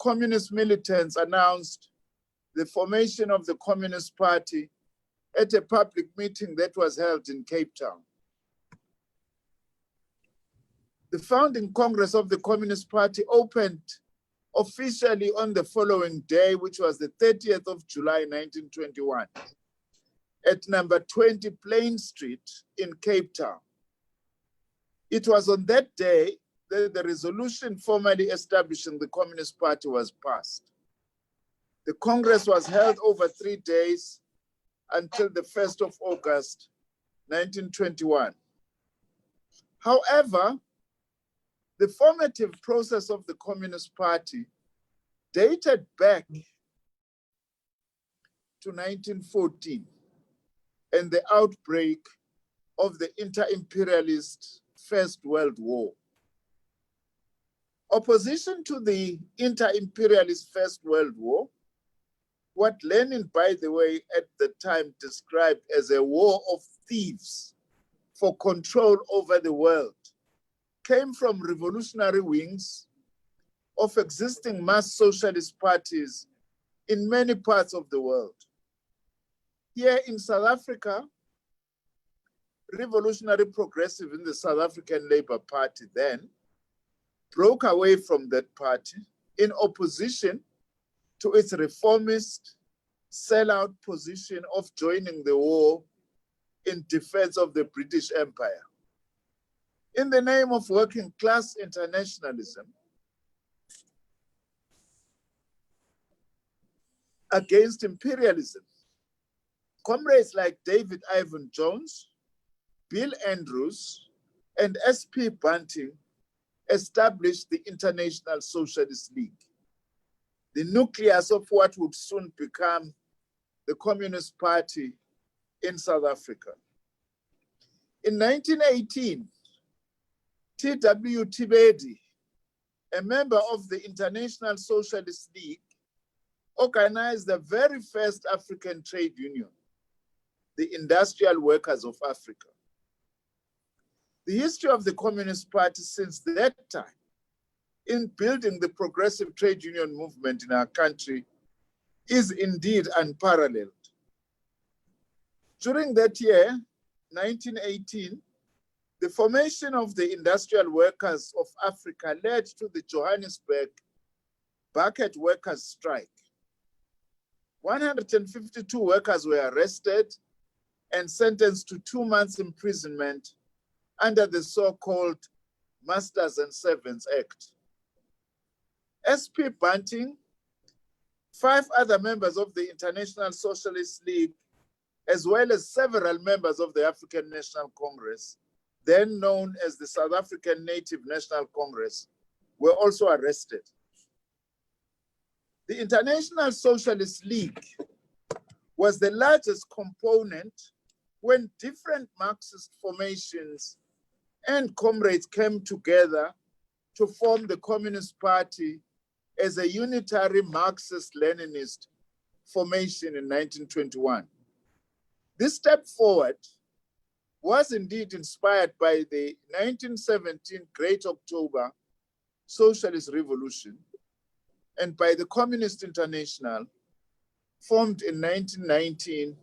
communist militants announced the formation of the Communist Party at a public meeting that was held in Cape Town. The founding Congress of the Communist Party opened officially on the following day, which was the 30th of July, 1921, at number 20 Plain Street in Cape Town. It was on that day that the resolution formally establishing the Communist Party was passed. The Congress was held over 3 days until the 1st of August, 1921. However, the formative process of the Communist Party dated back to 1914 and the outbreak of the inter-imperialist First World War. Opposition to the inter-imperialist First World War, what Lenin, by the way, at the time described as a war of thieves for control over the world, came from revolutionary wings of existing mass socialist parties in many parts of the world. Here in South Africa, Revolutionary Progressive in the South African Labour Party then broke away from that party in opposition to its reformist sellout position of joining the war in defense of the British Empire. In the name of working class internationalism against imperialism, comrades like David Ivan Jones, Bill Andrews, and S.P. Bunting established the International Socialist League, the nucleus of what would soon become the Communist Party in South Africa. In 1918, T.W. Tibedi, a member of the International Socialist League, organized the very first African trade union, the Industrial Workers of Africa. The history of the Communist Party since that time in building the progressive trade union movement in our country is indeed unparalleled. During that year, 1918, the formation of the Industrial Workers of Africa led to the Johannesburg bucket workers' strike. 152 workers were arrested and sentenced to 2 months imprisonment under the so-called Masters and Servants Act. S.P. Bunting, 5 other members of the International Socialist League, as well as several members of the African National Congress, then known as the South African Native National Congress, were also arrested. The International Socialist League was the largest component when different Marxist formations and comrades came together to form the Communist Party as a unitary Marxist-Leninist formation in 1921. This step forward was indeed inspired by the 1917 Great October Socialist Revolution and by the Communist International formed in 1919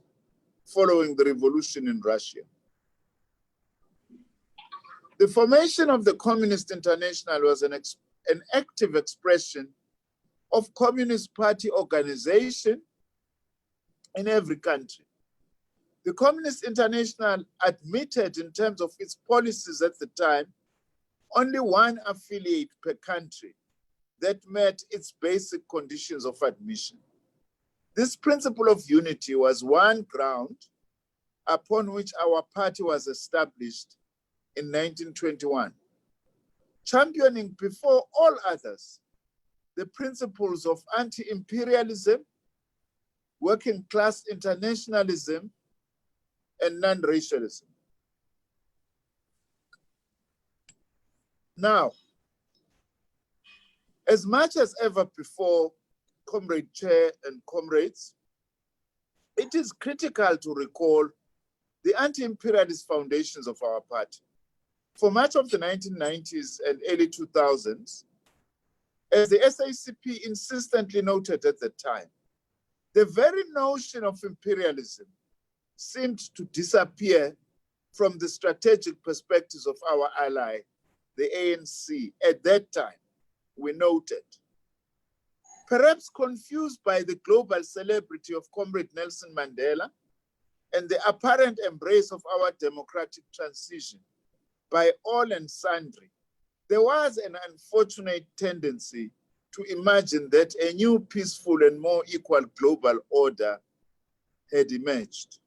following the revolution in Russia. The formation of the Communist International was an active expression of Communist Party organization in every country. The Communist International admitted, in terms of its policies at the time, only one affiliate per country that met its basic conditions of admission. This principle of unity was one ground upon which our party was established in 1921, championing before all others the principles of anti-imperialism, working class internationalism, and non-racialism. Now, as much as ever before, Comrade Chair and comrades, it is critical to recall the anti-imperialist foundations of our party. For much of the 1990s and early 2000s, as the SACP insistently noted at the time, the very notion of imperialism seemed to disappear from the strategic perspectives of our ally, the ANC. At that time, we noted. Perhaps confused by the global celebrity of Comrade Nelson Mandela and the apparent embrace of our democratic transition by all and sundry, there was an unfortunate tendency to imagine that a new peaceful and more equal global order had emerged.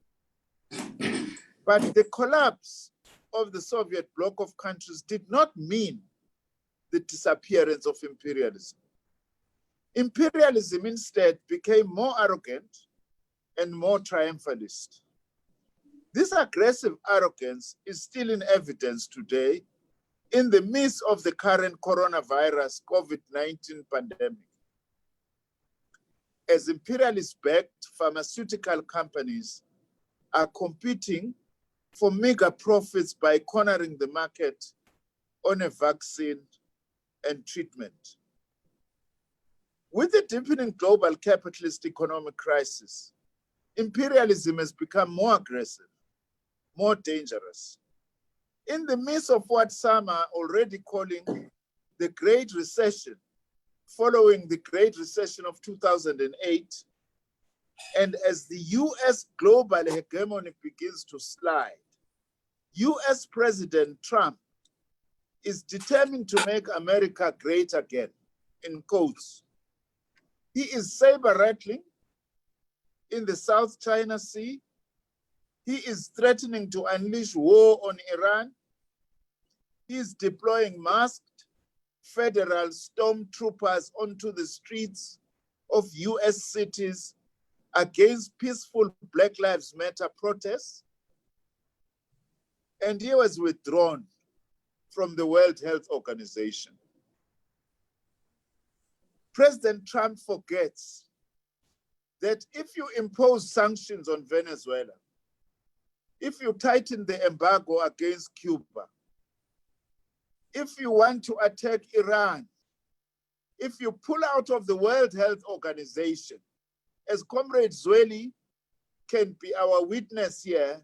But the collapse of the Soviet bloc of countries did not mean the disappearance of imperialism. Imperialism instead became more arrogant and more triumphalist. This aggressive arrogance is still in evidence today in the midst of the current coronavirus COVID-19 pandemic. As imperialist-backed pharmaceutical companies are competing for mega profits by cornering the market on a vaccine and treatment. With the deepening global capitalist economic crisis, imperialism has become more aggressive, more dangerous. In the midst of what some are already calling the Great Recession, following the Great Recession of 2008, and as the US global hegemony begins to slide, US President Trump is determined to make America great again, in quotes. He is saber-rattling in the South China Sea. He is threatening to unleash war on Iran. He is deploying masked federal stormtroopers onto the streets of US cities against peaceful Black Lives Matter protests. And he was withdrawn from the World Health Organization. President Trump forgets that if you impose sanctions on Venezuela, if you tighten the embargo against Cuba, if you want to attack Iran, if you pull out of the World Health Organization, as Comrade Zweli can be our witness here,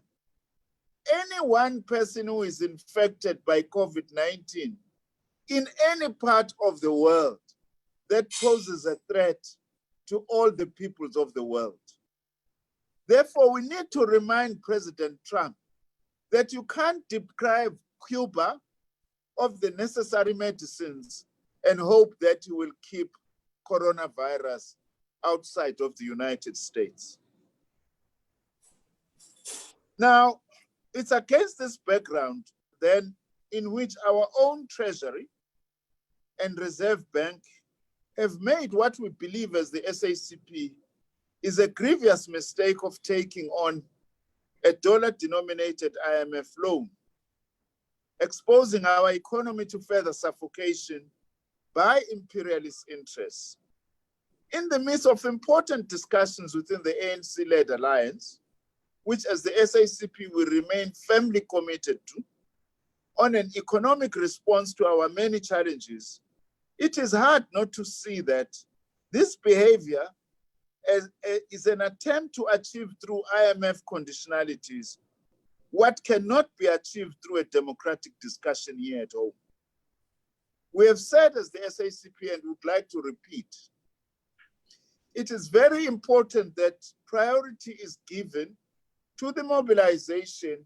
any one person who is infected by COVID-19 in any part of the world, that poses a threat to all the peoples of the world. Therefore, we need to remind President Trump that you can't deprive Cuba of the necessary medicines and hope that you will keep coronavirus outside of the United States. Now, it's against this background, then, in which our own Treasury and Reserve Bank have made what we believe as the SACP is a grievous mistake of taking on a dollar-denominated IMF loan, exposing our economy to further suffocation by imperialist interests. In the midst of important discussions within the ANC-led alliance, which as the SACP will remain firmly committed to, on an economic response to our many challenges, it is hard not to see that this behavior is an attempt to achieve through IMF conditionalities what cannot be achieved through a democratic discussion here at home. We have said as the SACP and would like to repeat, it is very important that priority is given to the mobilization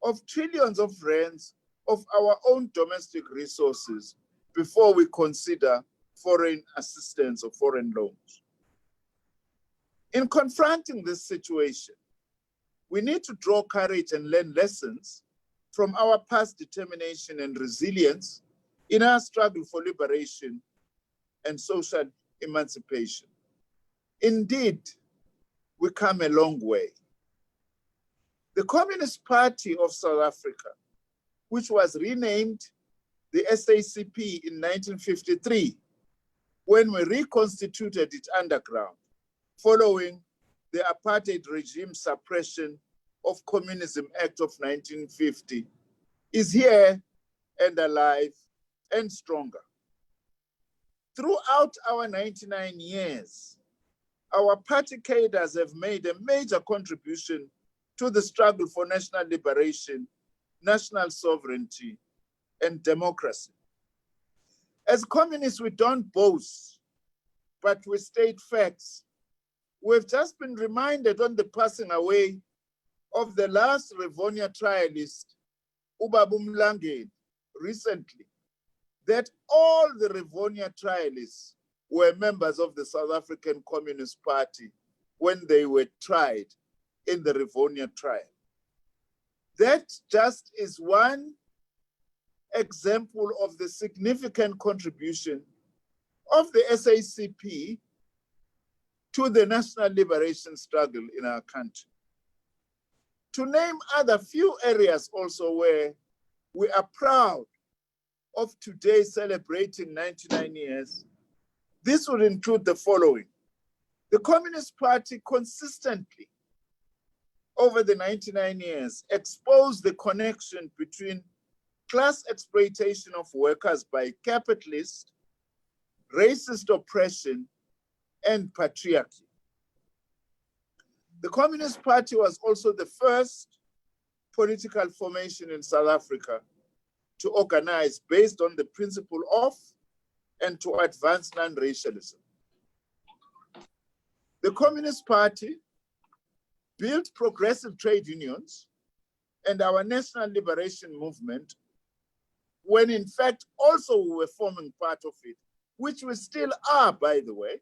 of trillions of rands of our own domestic resources before we consider foreign assistance or foreign loans. In confronting this situation, we need to draw courage and learn lessons from our past determination and resilience in our struggle for liberation and social emancipation. Indeed, we come a long way. The Communist Party of South Africa, which was renamed the the SACP in 1953, when we reconstituted it underground, following the apartheid regime suppression of Communism Act of 1950, is here and alive and stronger. Throughout our 99 years, our party cadres have made a major contribution to the struggle for national liberation, national sovereignty, and democracy. As communists, we don't boast, but we state facts. We've just been reminded on the passing away of the last Rivonia trialist, Ubabu Mlangeni, recently, that all the Rivonia trialists were members of the South African Communist Party when they were tried in the Rivonia trial. That just is one example of the significant contribution of the SACP to the national liberation struggle in our country. To name other few areas also where we are proud of today celebrating 99 years, this would include the following. The Communist Party consistently, over the 99 years, exposed the connection between class exploitation of workers by capitalists, racist oppression, and patriarchy. The Communist Party was also the first political formation in South Africa to organize based on the principle of and to advance non-racialism. The Communist Party built progressive trade unions and our national liberation movement, when in fact also we were forming part of it, which we still are, by the way.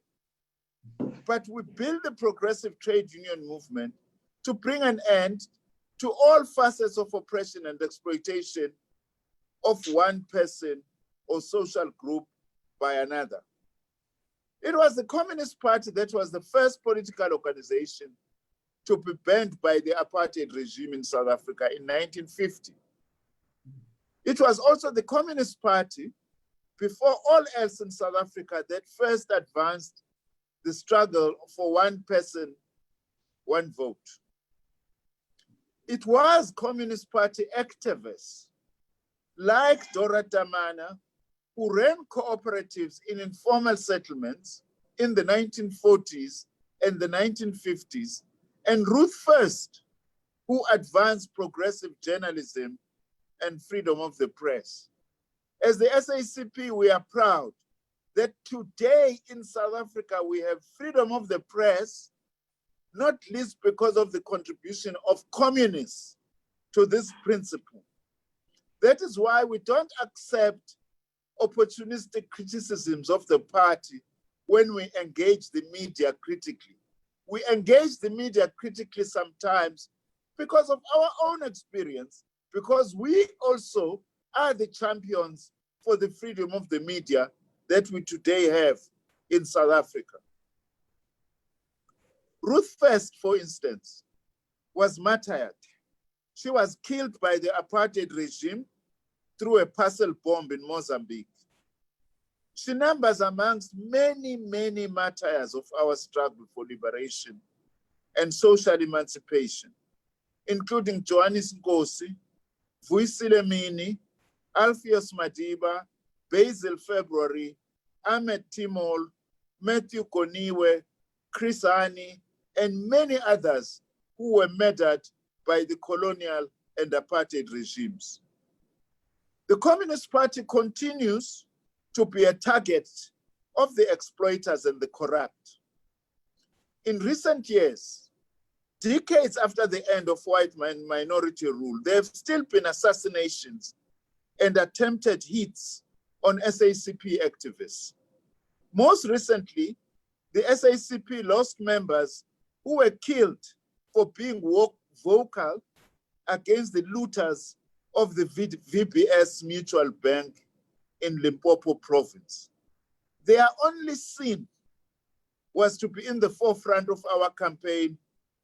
But we built the progressive trade union movement to bring an end to all facets of oppression and exploitation of one person or social group by another. It was the Communist Party that was the first political organization to be banned by the apartheid regime in South Africa in 1950. It was also the Communist Party, before all else in South Africa, that first advanced the struggle for one person, one vote. It was Communist Party activists like Dora Tamana who ran cooperatives in informal settlements in the 1940s and the 1950s, and Ruth First, who advanced progressive journalism and freedom of the press. As the SACP, we are proud that today in South Africa, we have freedom of the press, not least because of the contribution of communists to this principle. That is why we don't accept opportunistic criticisms of the party when we engage the media critically. We engage the media critically sometimes because of our own experience, because we also are the champions for the freedom of the media that we today have in South Africa. Ruth First, for instance, was martyred. She was killed by the apartheid regime through a parcel bomb in Mozambique. She numbers amongst many, many martyrs of our struggle for liberation and social emancipation, including Johannes Nkosi, Vuyisile Mini, Alpheus Madiba, Basil February, Ahmed Timol, Matthew Koniwe, Chris Hani, and many others who were murdered by the colonial and apartheid regimes. The Communist Party continues to be a target of the exploiters and the corrupt. In recent years, decades after the end of white minority rule, there have still been assassinations and attempted hits on SACP activists. Most recently, the SACP lost members who were killed for being vocal against the looters of the VBS Mutual Bank in Limpopo province. Their only sin was to be in the forefront of our campaign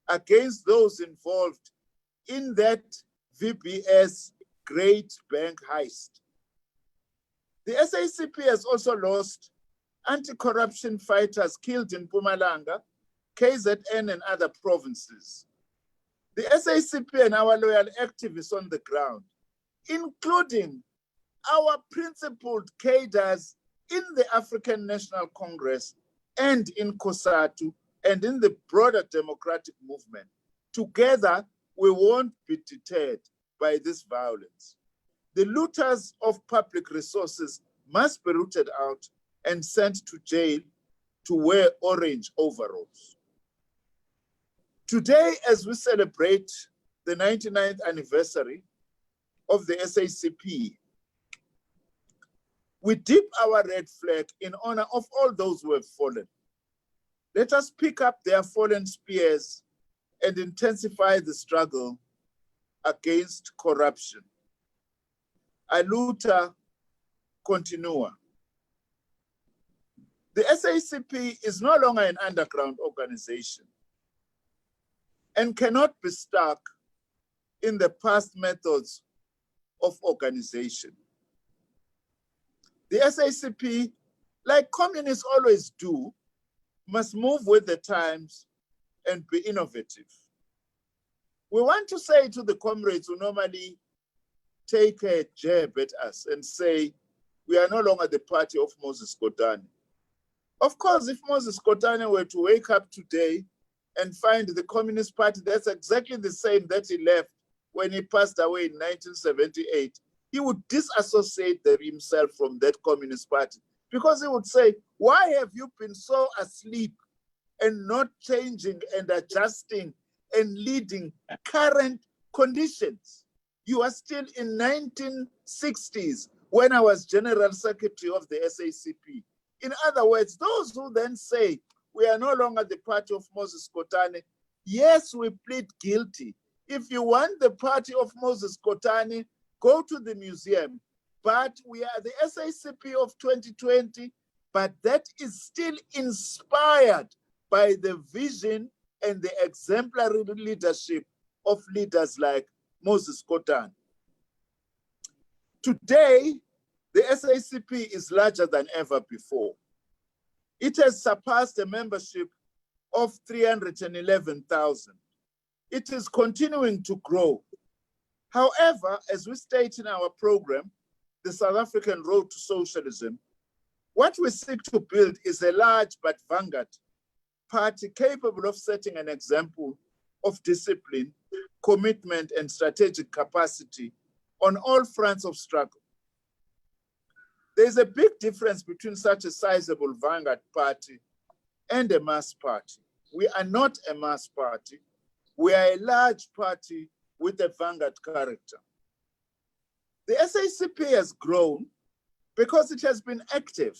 against those involved in that VBS Great Bank heist. The SACP has also lost anti-corruption fighters killed in Mpumalanga, KZN, and other provinces. The SACP and our loyal activists on the ground, including our principled cadres in the African National Congress and in COSATU and in the broader democratic movement, together we won't be deterred by this violence. The looters of public resources must be rooted out and sent to jail to wear orange overalls. Today, as we celebrate the 99th anniversary of the SACP, we dip our red flag in honor of all those who have fallen. Let us pick up their fallen spears and intensify the struggle against corruption. A luta continua. The SACP is no longer an underground organization and cannot be stuck in the past methods of organization. The SACP, like communists always do, must move with the times and be innovative. We want to say to the comrades who normally take a jab at us and say, we are no longer the party of Moses Kotane. Of course, if Moses Kotane were to wake up today and find the Communist Party that's exactly the same that he left when he passed away in 1978, he would disassociate himself from that Communist Party, because he would say, why have you been so asleep and not changing and adjusting and leading current conditions? You are still in 1960s when I was General Secretary of the SACP. In other words, those who then say, we are no longer the party of Moses Kotane, yes, we plead guilty. If you want the party of Moses Kotane, go to the museum. But we are the SACP of 2020, but that is still inspired by the vision and the exemplary leadership of leaders like Moses Kotane. Today, the SACP is larger than ever before. It has surpassed a membership of 311,000. It is continuing to grow. However, as we state in our program, the South African Road to Socialism, what we seek to build is a large but vanguard party capable of setting an example of discipline, commitment, and strategic capacity on all fronts of struggle. There's a big difference between such a sizable vanguard party and a mass party. We are not a mass party. We are a large party with a vanguard character. The SACP has grown because it has been active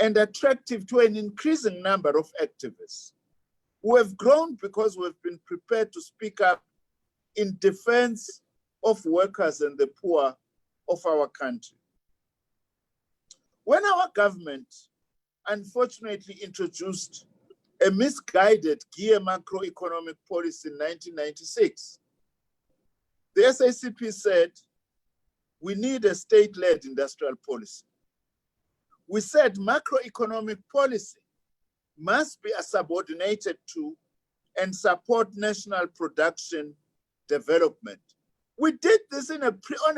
and attractive to an increasing number of activists who have grown because we've been prepared to speak up in defense of workers and the poor of our country. When our government unfortunately introduced a misguided gear macroeconomic policy in 1996, the SACP said, we need a state-led industrial policy. We said macroeconomic policy must be subordinated to and support national production development. We did this on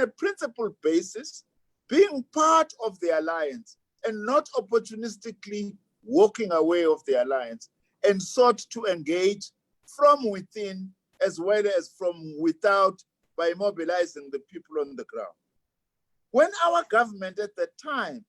a principled basis, being part of the alliance and not opportunistically walking away of the alliance, and sought to engage from within as well as from without by mobilizing the people on the ground. When our government at the time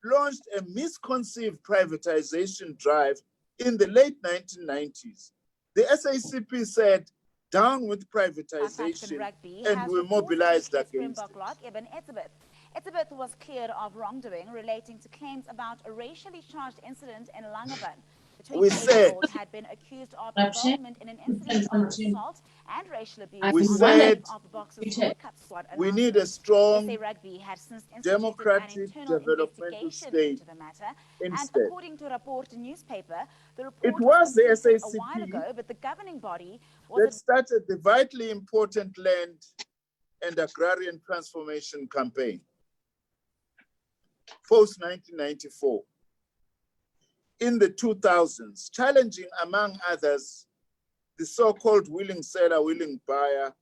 launched a misconceived privatization drive in the late 1990s, the SACP said, down with privatization, and we mobilized against it. Etzebeth was cleared of wrongdoing relating to claims about a racially charged incident in Langeban. The 28-year-old had been accused of involvement in an incident of assault and racial abuse. We said we need a strong democratic developmental state into the matter. instead. And according to a report in newspaper, the report It was the a SACP while ago, but the governing body that started the vitally important land and agrarian transformation campaign. post-1994, in the 2000s, challenging, among others, the so-called willing seller, willing buyer,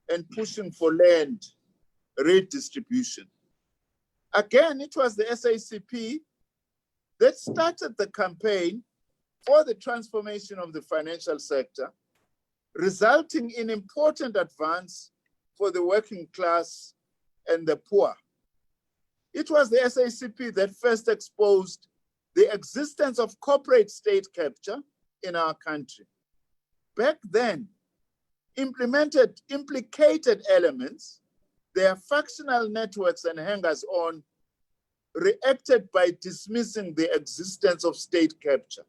and pushing for land redistribution. Again, it was the SACP that started the campaign for the transformation of the financial sector, resulting in important advance for the working class and the poor. It was the SACP that first exposed the existence of corporate state capture in our country. Back then, implicated elements, their factional networks and hangers-on, reacted by dismissing the existence of state capture.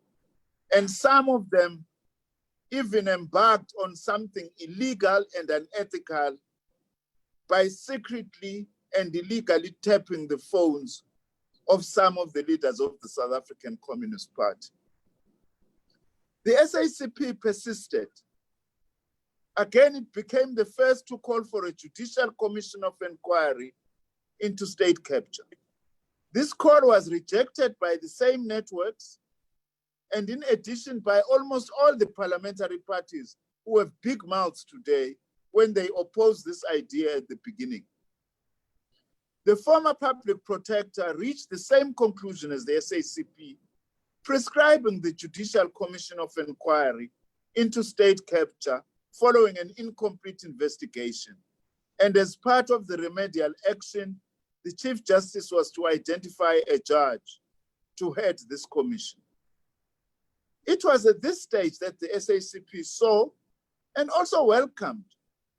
And some of them even embarked on something illegal and unethical by secretly and illegally tapping the phones of some of the leaders of the South African Communist Party. The SACP persisted. Again, it became the first to call for a judicial commission of inquiry into state capture. This call was rejected by the same networks, and in addition by almost all the parliamentary parties who have big mouths today when they opposed this idea at the beginning. The former public protector reached the same conclusion as the SACP, prescribing the Judicial Commission of Inquiry into state capture following an incomplete investigation. And as part of the remedial action, the Chief Justice was to identify a judge to head this commission. It was at this stage that the SACP saw and also welcomed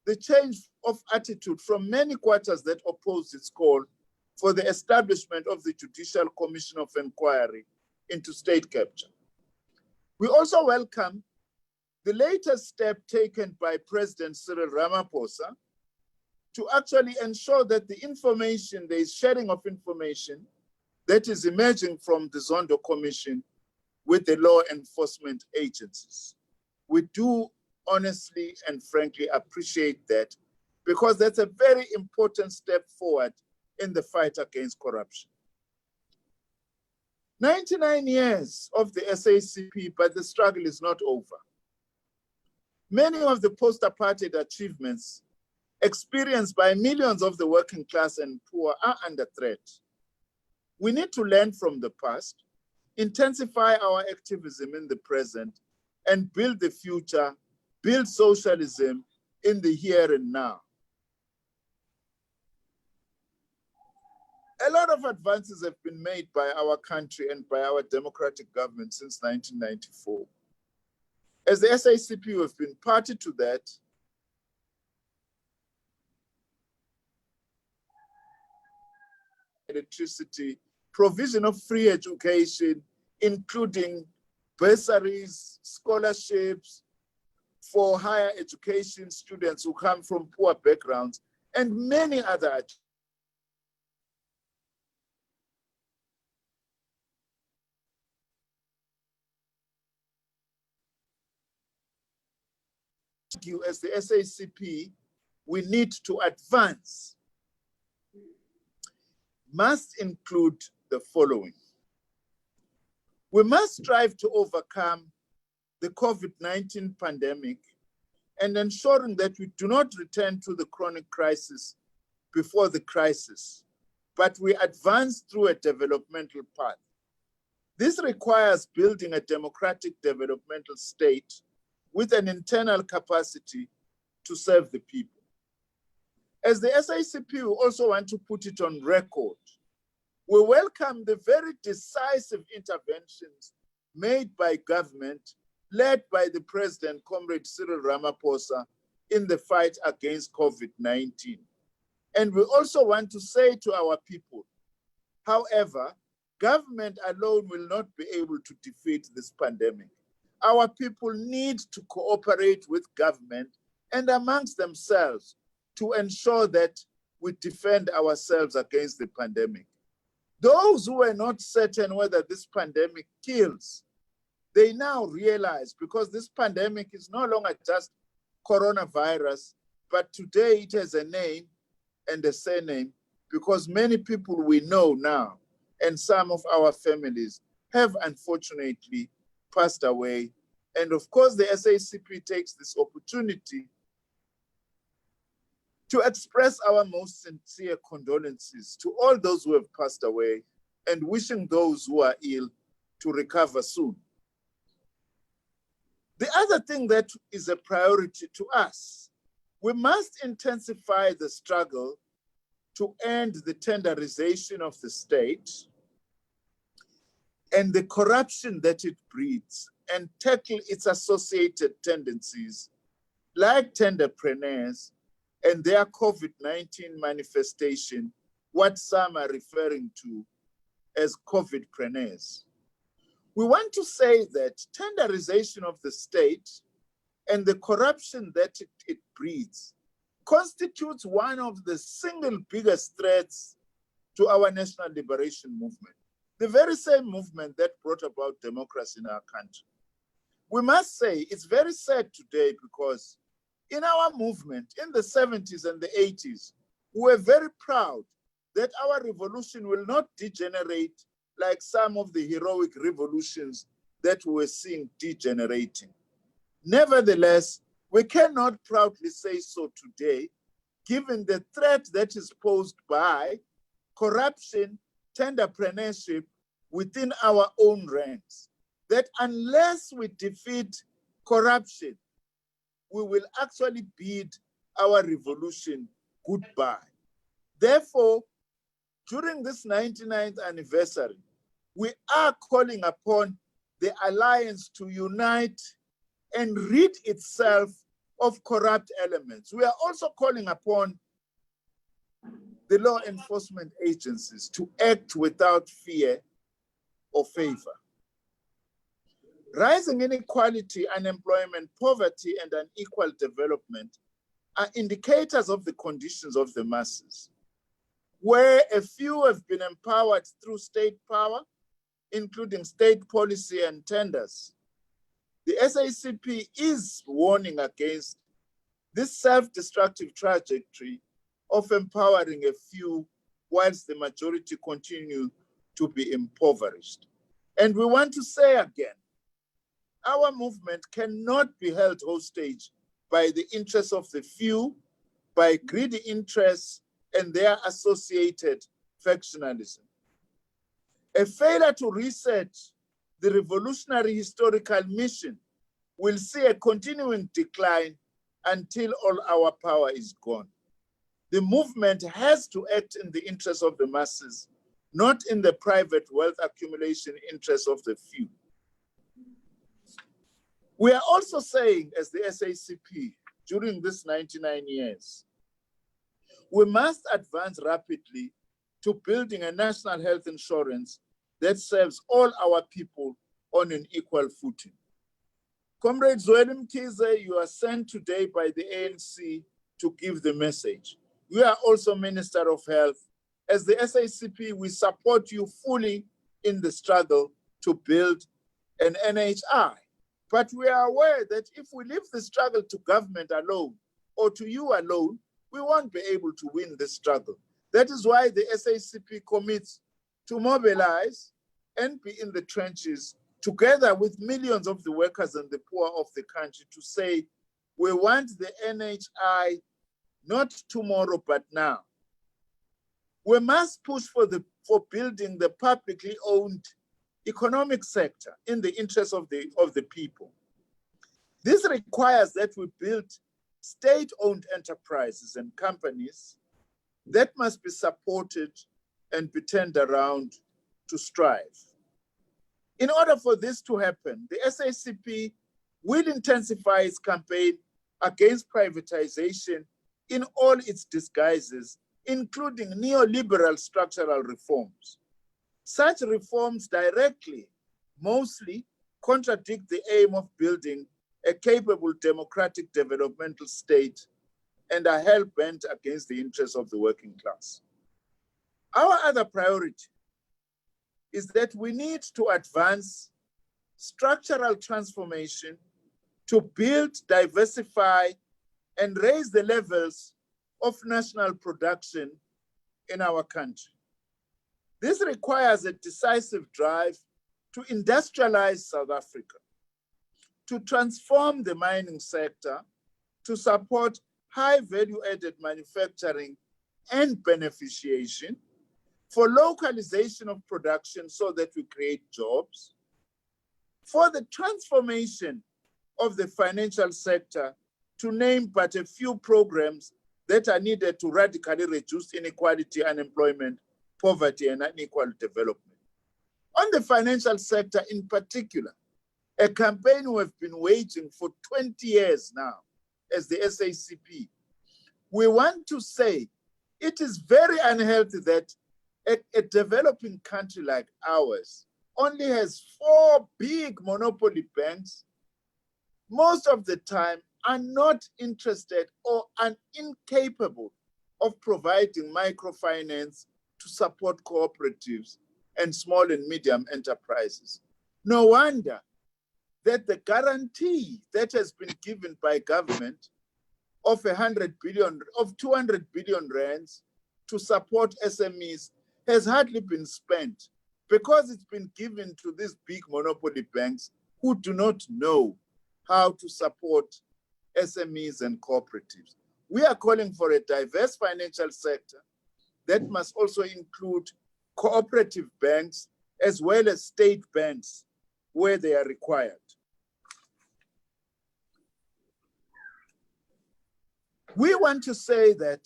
the change of attitude from many quarters that opposed its call for the establishment of the Judicial Commission of Inquiry into state capture. We also welcome the latest step taken by President Cyril Ramaphosa to actually ensure that the information, there is sharing of information that is emerging from the Zondo Commission with the law enforcement agencies. We do honestly and frankly appreciate that, because that's a very important step forward in the fight against corruption. 99 years of the SACP, but the struggle is not over. Many of the post-apartheid achievements experienced by millions of the working class and poor are under threat. We need to learn from the past, intensify our activism in the present, and build the future, build socialism in the here and now. A lot of advances have been made by our country and by our democratic government since 1994. As the SACP, we have been party to that. Electricity, provision of free education, including bursaries, scholarships for higher education students who come from poor backgrounds, and many other. As the SACP, we need to advance must include the following. We must strive to overcome the COVID-19 pandemic and ensuring that we do not return to the chronic crisis before the crisis, but we advance through a developmental path. This requires building a democratic developmental state with an internal capacity to serve the people. As the SACP, we also want to put it on record. We welcome the very decisive interventions made by government, led by the President, Comrade Cyril Ramaphosa, in the fight against COVID-19. And we also want to say to our people, however, government alone will not be able to defeat this pandemic. Our people need to cooperate with government and amongst themselves to ensure that we defend ourselves against the pandemic. Those who are not certain whether this pandemic kills, they now realize, because this pandemic is no longer just coronavirus, but today it has a name and a surname, because many people we know now and some of our families have unfortunately passed away. And of course, the SACP takes this opportunity to express our most sincere condolences to all those who have passed away and wishing those who are ill to recover soon. The other thing that is a priority to us, we must intensify the struggle to end the tenderization of the state and the corruption that it breeds, and tackle its associated tendencies like tenderpreneurs and their COVID-19 manifestation, what some are referring to as COVIDpreneurs. We want to say that tenderization of the state and the corruption that it breeds constitutes one of the single biggest threats to our national liberation movement, the very same movement that brought about democracy in our country. We must say it's very sad today because in our movement in the 70s and the 80s, we were very proud that our revolution will not degenerate like some of the heroic revolutions that we were seeing degenerating. Nevertheless, we cannot proudly say so today, given the threat that is posed by corruption, tenderpreneurship within our own ranks, that unless we defeat corruption, we will actually bid our revolution goodbye. Therefore, during this 99th anniversary, we are calling upon the Alliance to unite and rid itself of corrupt elements. We are also calling upon the law enforcement agencies to act without fear or favor. Rising inequality, unemployment, poverty, and unequal development are indicators of the conditions of the masses, where a few have been empowered through state power, including state policy and tenders. The SACP is warning against this self-destructive trajectory of empowering a few whilst the majority continue to be impoverished. And we want to say again, our movement cannot be held hostage by the interests of the few, by greedy interests and their associated factionalism. A failure to reset the revolutionary historical mission will see a continuing decline until all our power is gone. The movement has to act in the interests of the masses, not in the private wealth accumulation interests of the few. We are also saying, as the SACP, during this 99 years, we must advance rapidly to building a national health insurance that serves all our people on an equal footing. Comrade Zweli Mkhize, you are sent today by the ANC to give the message. You are also Minister of Health. As the SACP, we support you fully in the struggle to build an NHI. But we are aware that if we leave the struggle to government alone or to you alone, we won't be able to win this struggle. That is why the SACP commits to mobilize and be in the trenches together with millions of the workers and the poor of the country to say, we want the NHI not tomorrow, but now. We must push for building the publicly owned economic sector in the interest of the people. This requires that we build state-owned enterprises and companies that must be supported and be turned around to strive. In order for this to happen, the SACP will intensify its campaign against privatization in all its disguises, including neoliberal structural reforms. Such reforms directly, mostly, contradict the aim of building a capable democratic developmental state and are hell-bent against the interests of the working class. Our other priority is that we need to advance structural transformation to build, diversify, and raise the levels of national production in our country. This requires a decisive drive to industrialize South Africa, to transform the mining sector, to support high value-added manufacturing and beneficiation, for localization of production so that we create jobs, for the transformation of the financial sector, to name but a few programs that are needed to radically reduce inequality, unemployment, poverty, and unequal development. On the financial sector in particular, a campaign we have been waging for 20 years now as the SACP, we want to say it is very unhealthy that a developing country like ours only has 4 big monopoly banks, most of the time are not interested or are incapable of providing microfinance to support cooperatives and small and medium enterprises. No wonder that the guarantee that has been given by government of 200 billion rands to support SMEs has hardly been spent, because it's been given to these big monopoly banks who do not know how to support SMEs and cooperatives. We are calling for a diverse financial sector that must also include cooperative banks as well as state banks where they are required. We want to say that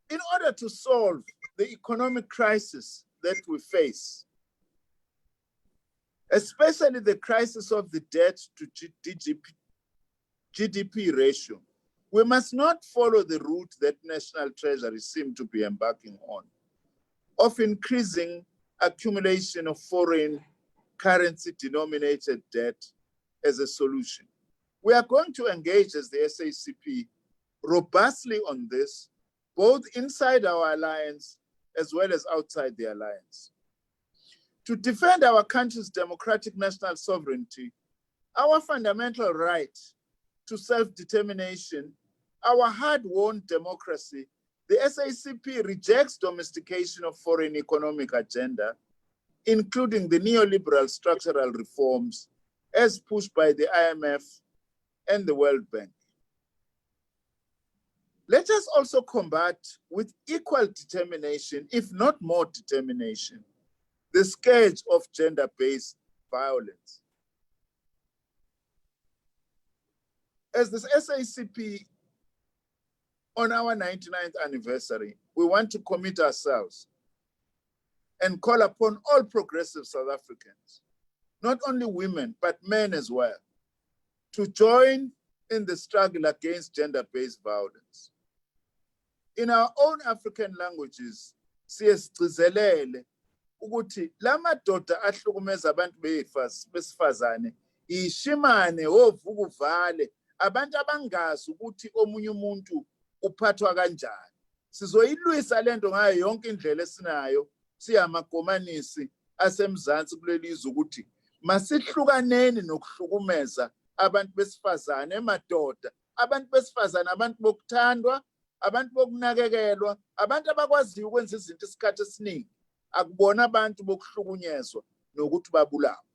in order to solve the economic crisis that we face, especially the crisis of the debt to GDP ratio, we must not follow the route that National Treasury seem to be embarking on, of increasing accumulation of foreign currency denominated debt as a solution. We are going to engage as the SACP robustly on this, both inside our alliance as well as outside the alliance. To defend our country's democratic national sovereignty, our fundamental right to self-determination, our hard-won democracy, the SACP rejects domestication of foreign economic agenda, including the neoliberal structural reforms as pushed by the IMF and the World Bank. Let us also combat with equal determination, if not more determination, the scourge of gender-based violence. As the SACP, on our 99th anniversary, we want to commit ourselves and call upon all progressive South Africans, not only women, but men as well, to join in the struggle against gender-based violence. In our own African languages, siyezigcizelele ukuthi lamadoda ahlukumeza abantu besifazane ishimane ovuka uvale abantu abangazi ukuthi omunye umuntu uphathwa kanjani. Sizoyilwisa lento ngayo yonke indlela esinayo siyamakomanisi asemzansi kulelizwe ukuthi masihlukaneni nokuhlukumeza abantu besifazane emadoda, abantu besifazane, abantu bokuthandwa, abantu bokunakekelwa, abantu abakwaziyo ukwenza izinto isikhathi esiningi, akubona abantu bokuhlukunyezwa nokuthi babulawe.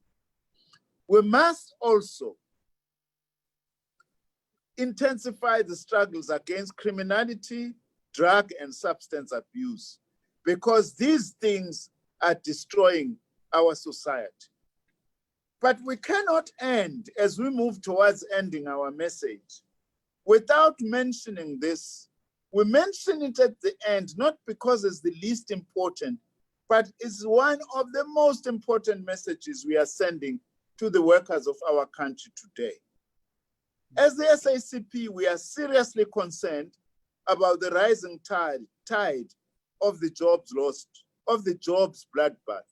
We must also intensify the struggles against criminality, drug and substance abuse, because these things are destroying our society. But we cannot end, as we move towards ending our message, without mentioning this. We mention it at the end, not because it's the least important, but it's one of the most important messages we are sending to the workers of our country today. As the SACP, we are seriously concerned about the rising tide of the jobs lost, of the jobs bloodbath.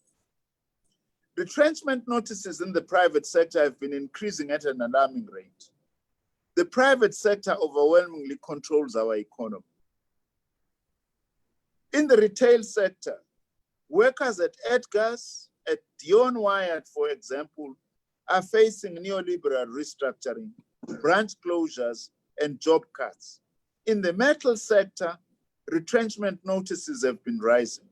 Retrenchment notices in the private sector have been increasing at an alarming rate. The private sector overwhelmingly controls our economy. In the retail sector, workers at Edgar's, at Dion Wyatt, for example, are facing neoliberal restructuring, branch closures, and job cuts. In the metal sector, retrenchment notices have been rising.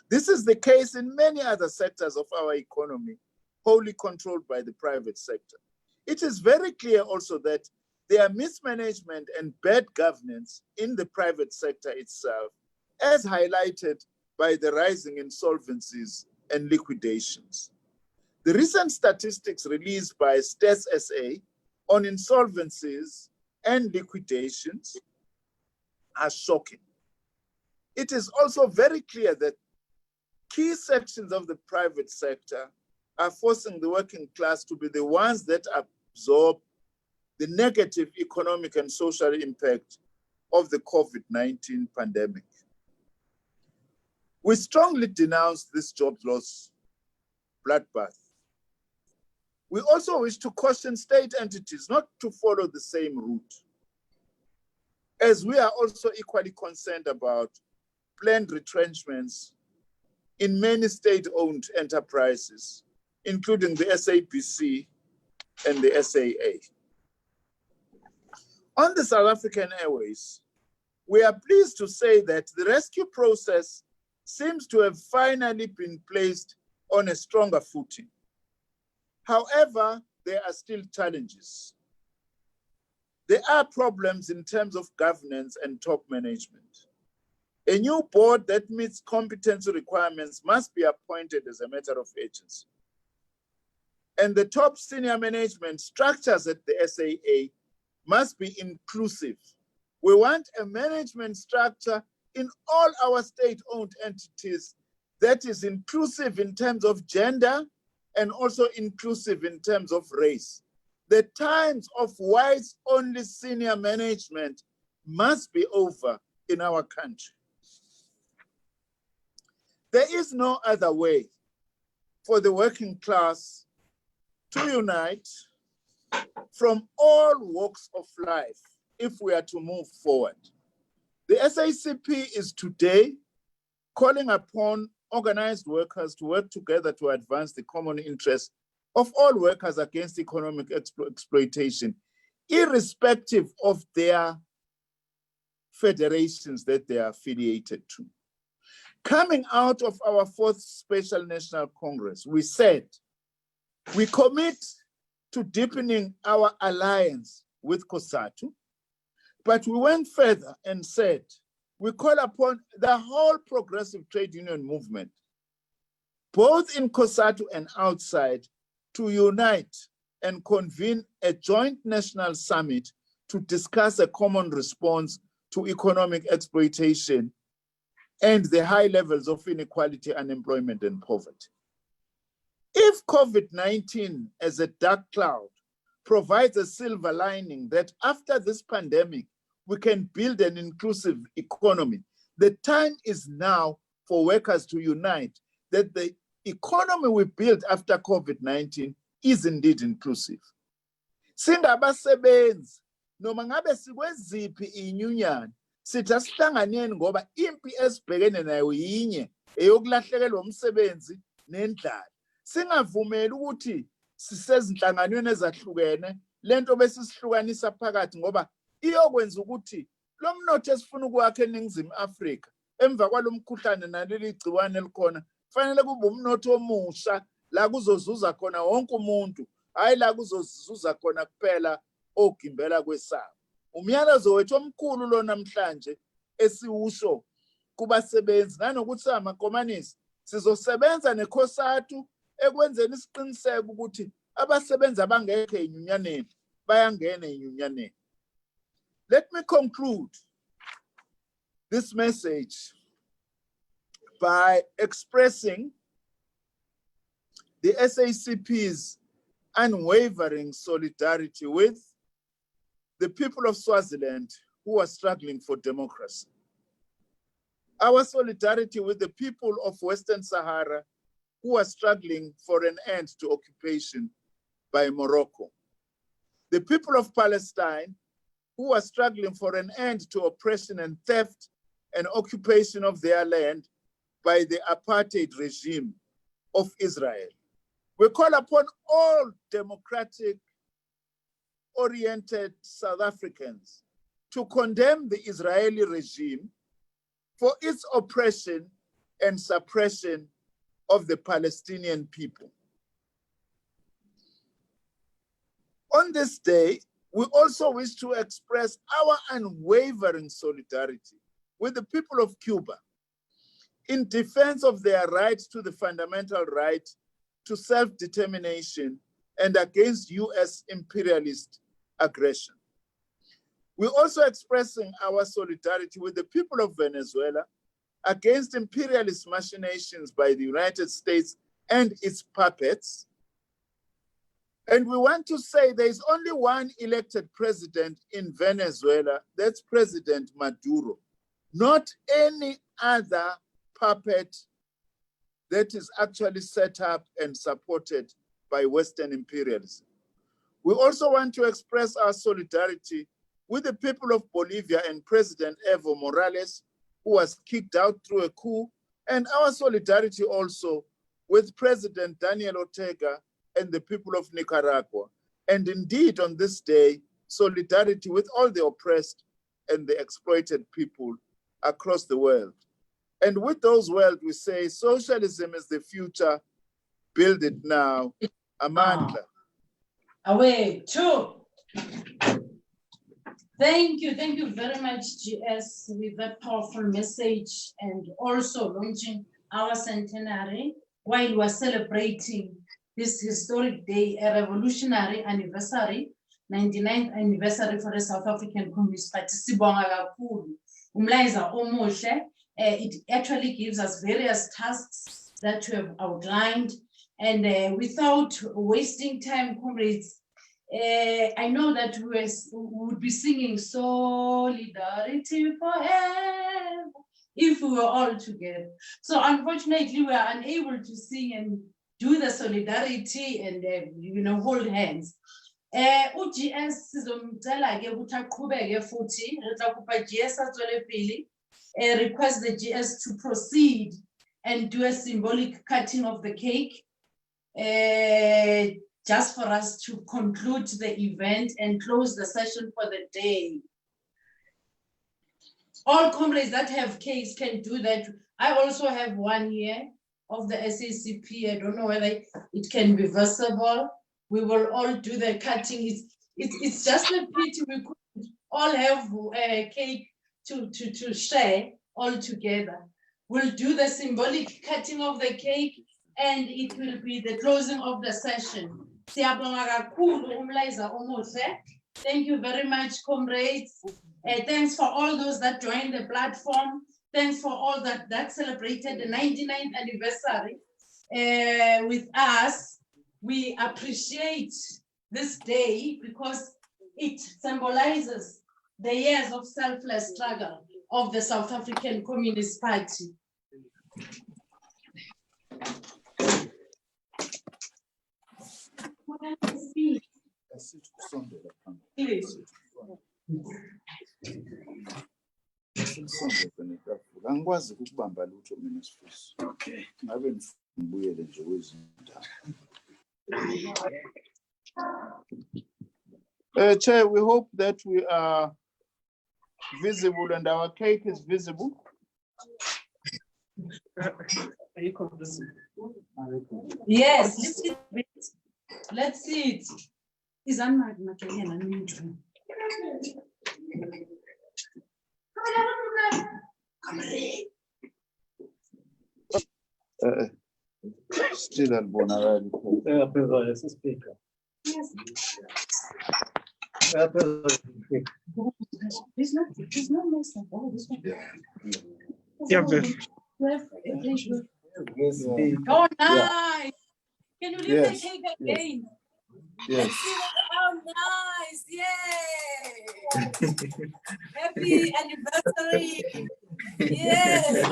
This is the case in many other sectors of our economy, wholly controlled by the private sector. It is very clear also that there are mismanagement and bad governance in the private sector itself, as highlighted by the rising insolvencies and liquidations. The recent statistics released by SACP on insolvencies and liquidations are shocking. It is also very clear that key sections of the private sector are forcing the working class to be the ones that absorb the negative economic and social impact of the COVID-19 pandemic. We strongly denounce this job loss bloodbath. We also wish to caution state entities not to follow the same route, as we are also equally concerned about planned retrenchments in many state-owned enterprises, including the SABC and the SAA. On the South African Airways, we are pleased to say that the rescue process seems to have finally been placed on a stronger footing. However, there are still challenges. There are problems in terms of governance and top management. A new board that meets competency requirements must be appointed as a matter of urgency. And the top senior management structures at the SAA must be inclusive. We want a management structure in all our state-owned entities that is inclusive in terms of gender and also inclusive in terms of race. The times of whites-only senior management must be over in our country. There is no other way for the working class to unite from all walks of life if we are to move forward. The SACP is today calling upon organized workers to work together to advance the common interest of all workers against economic exploitation, irrespective of their federations that they are affiliated to. Coming out of our 4th Special National Congress, we said, we commit to deepening our alliance with COSATU, but we went further and said, we call upon the whole progressive trade union movement, both in COSATU and outside, to unite and convene a joint national summit to discuss a common response to economic exploitation and the high levels of inequality, unemployment, and poverty. If COVID-19 as a dark cloud provides a silver lining that after this pandemic, we can build an inclusive economy, the time is now for workers to unite that the economy we built after COVID-19 is indeed inclusive. Singabasebenzi, noma ngabe sikweziphi inyunyana, sithi asihlanganeni ngoba impi esibhekene nayo yinye eyokulahlekelwa umsebenzi nendlala. Singavumeli ukuthi sisezinhlanganweni ezahlukene lento besisihlukanisa phakathi ngoba iyokwenza ukuthi lo mnotho esifuna ukwakha eNingizimu Afrika emva kwalomkhuhlane naleli gciwane likhona fanele kube umnotho omusha la kuzozuza khona wonke umuntu, hayi la kuzozuza khona kuphela ogimbela kwesabo. Umyalezo wethu omkhulu lo namhlanje esiwusho kubasebenzi nanokuthi amakomanisi sizosebenza neCOSATU ekwenzeni isiqiniseko ukuthi abasebenzi abangekho enyunyaneni bayangena enyunyaneni. Let me conclude this message by expressing the SACP's unwavering solidarity with the people of Swaziland who are struggling for democracy. Our solidarity with the people of Western Sahara who are struggling for an end to occupation by Morocco. The people of Palestine who are struggling for an end to oppression and theft and occupation of their land by the apartheid regime of Israel. We call upon all democratic-oriented South Africans to condemn the Israeli regime for its oppression and suppression of the Palestinian people. On this day, we also wish to express our unwavering solidarity with the people of Cuba in defense of their right to the fundamental right to self-determination and against US imperialist aggression. We're also expressing our solidarity with the people of Venezuela against imperialist machinations by the United States and its puppets. And we want to say there's only one elected president in Venezuela, that's President Maduro, not any other puppet that is actually set up and supported by Western imperialism. We also want to express our solidarity with the people of Bolivia and President Evo Morales, who was kicked out through a coup, and our solidarity also with President Daniel Ortega and the people of Nicaragua. And indeed, on this day, solidarity with all the oppressed and the exploited people across the world. And with those words, we say socialism is the future, build it now. Amandla. Away, two. Thank you very much, GS, with that powerful message and also launching our centenary while we're celebrating this historic day, a revolutionary anniversary, 99th anniversary for the South African Communist Party. It actually gives us various tasks that we have outlined, and without wasting time, comrades, I know that we would be singing Solidarity Forever if we were all together. So unfortunately, we are unable to sing and do the solidarity and hold hands. UGS sizomcela ke ukuthi aqhubeke futhi retla kupa GS atswele pele, request the GS to proceed and do a symbolic cutting of the cake, just for us to conclude the event and close the session for the day. All comrades that have cakes can do that. I also have one here of the SACP. I don't know whether it can be visible. We will all do the cutting. It's just a pity we could all have a cake to share all together. We'll do the symbolic cutting of the cake and it will be the closing of the session. Thank you very much, comrades. Thanks for all those that joined the platform. Thanks for all that celebrated the 99th anniversary with us. We appreciate this day because it symbolizes the years of selfless struggle of the South African Communist Party. Please. Chair, we hope that we are visible and our cake is visible. Yes, let's see it. Is Still at Bonarelli. It's not nice at all. Oh, nice. Can you leave the cake again? Yes. Oh, nice. Yay. Happy anniversary. Yes.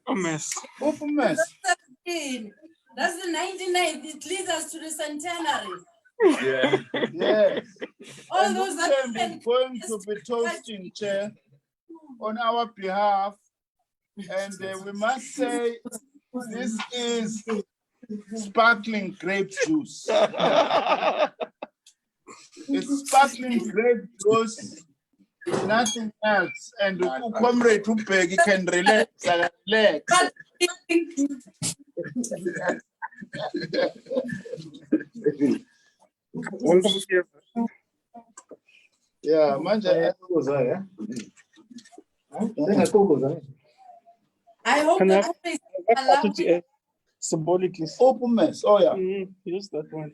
A mess. That's the 99th. It leads us to the centenary. Yeah. Yes. All and those that are going to be toasting, Chair, on our behalf. And we must say this is sparkling grape juice. It's sparkling grape juice nothing else. And Comrade Upegi can relax. Yeah, manje. I hope the allow symbolically. Open mess. Oh yeah. Use that one.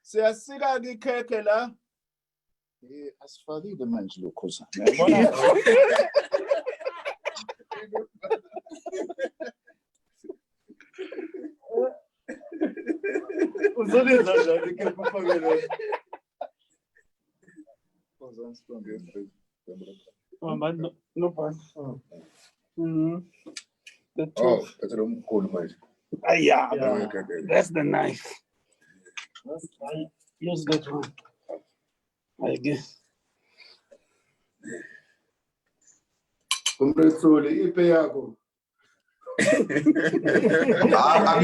Siyasika kikhekhe la. Asifakile manje lokho sana. Uzoleza njani ke kufakele? No fun. The two. That's a cool manje. Yeah, that's the knife. I use that one. I guess. Comrade Soli, ipe yako. I'm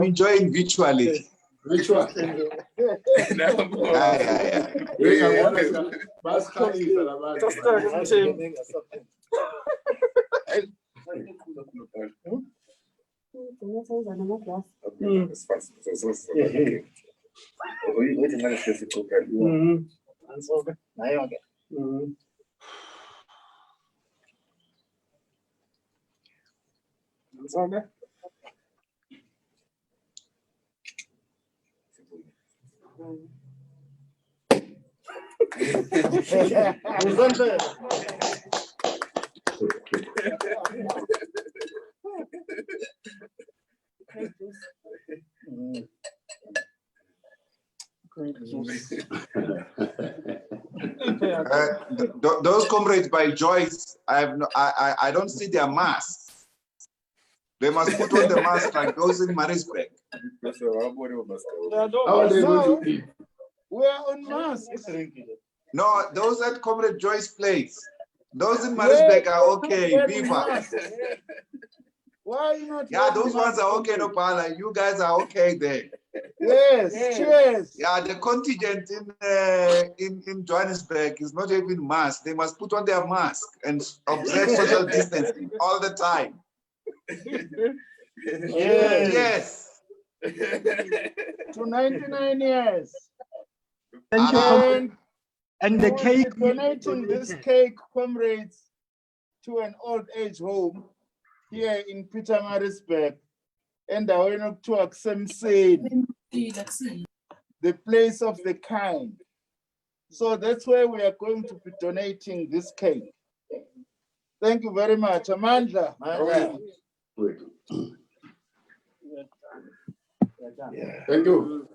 enjoying virtually. Virtual. Those comrades by Joyce, I don't see their masks. They must put on the mask like those in Marisburg. We're on masks. No, those at Comrade Joyce place. Those in Marisburg are okay. Viva. Why are you not? Yeah, those ones are okay, no pala. You guys are okay there. Yes, cheers. Yeah, the contingent in Johannesburg is not even masked. They must put on their mask and observe social distancing all the time. Yes. To 99 years. Thank you. And the cake. Donating this cake, comrades, to an old age home here in Pietermaritzburg, and I want to accept the place of the kind. So that's where we are going to be donating this cake. Thank you very much, Amanda. Thank you.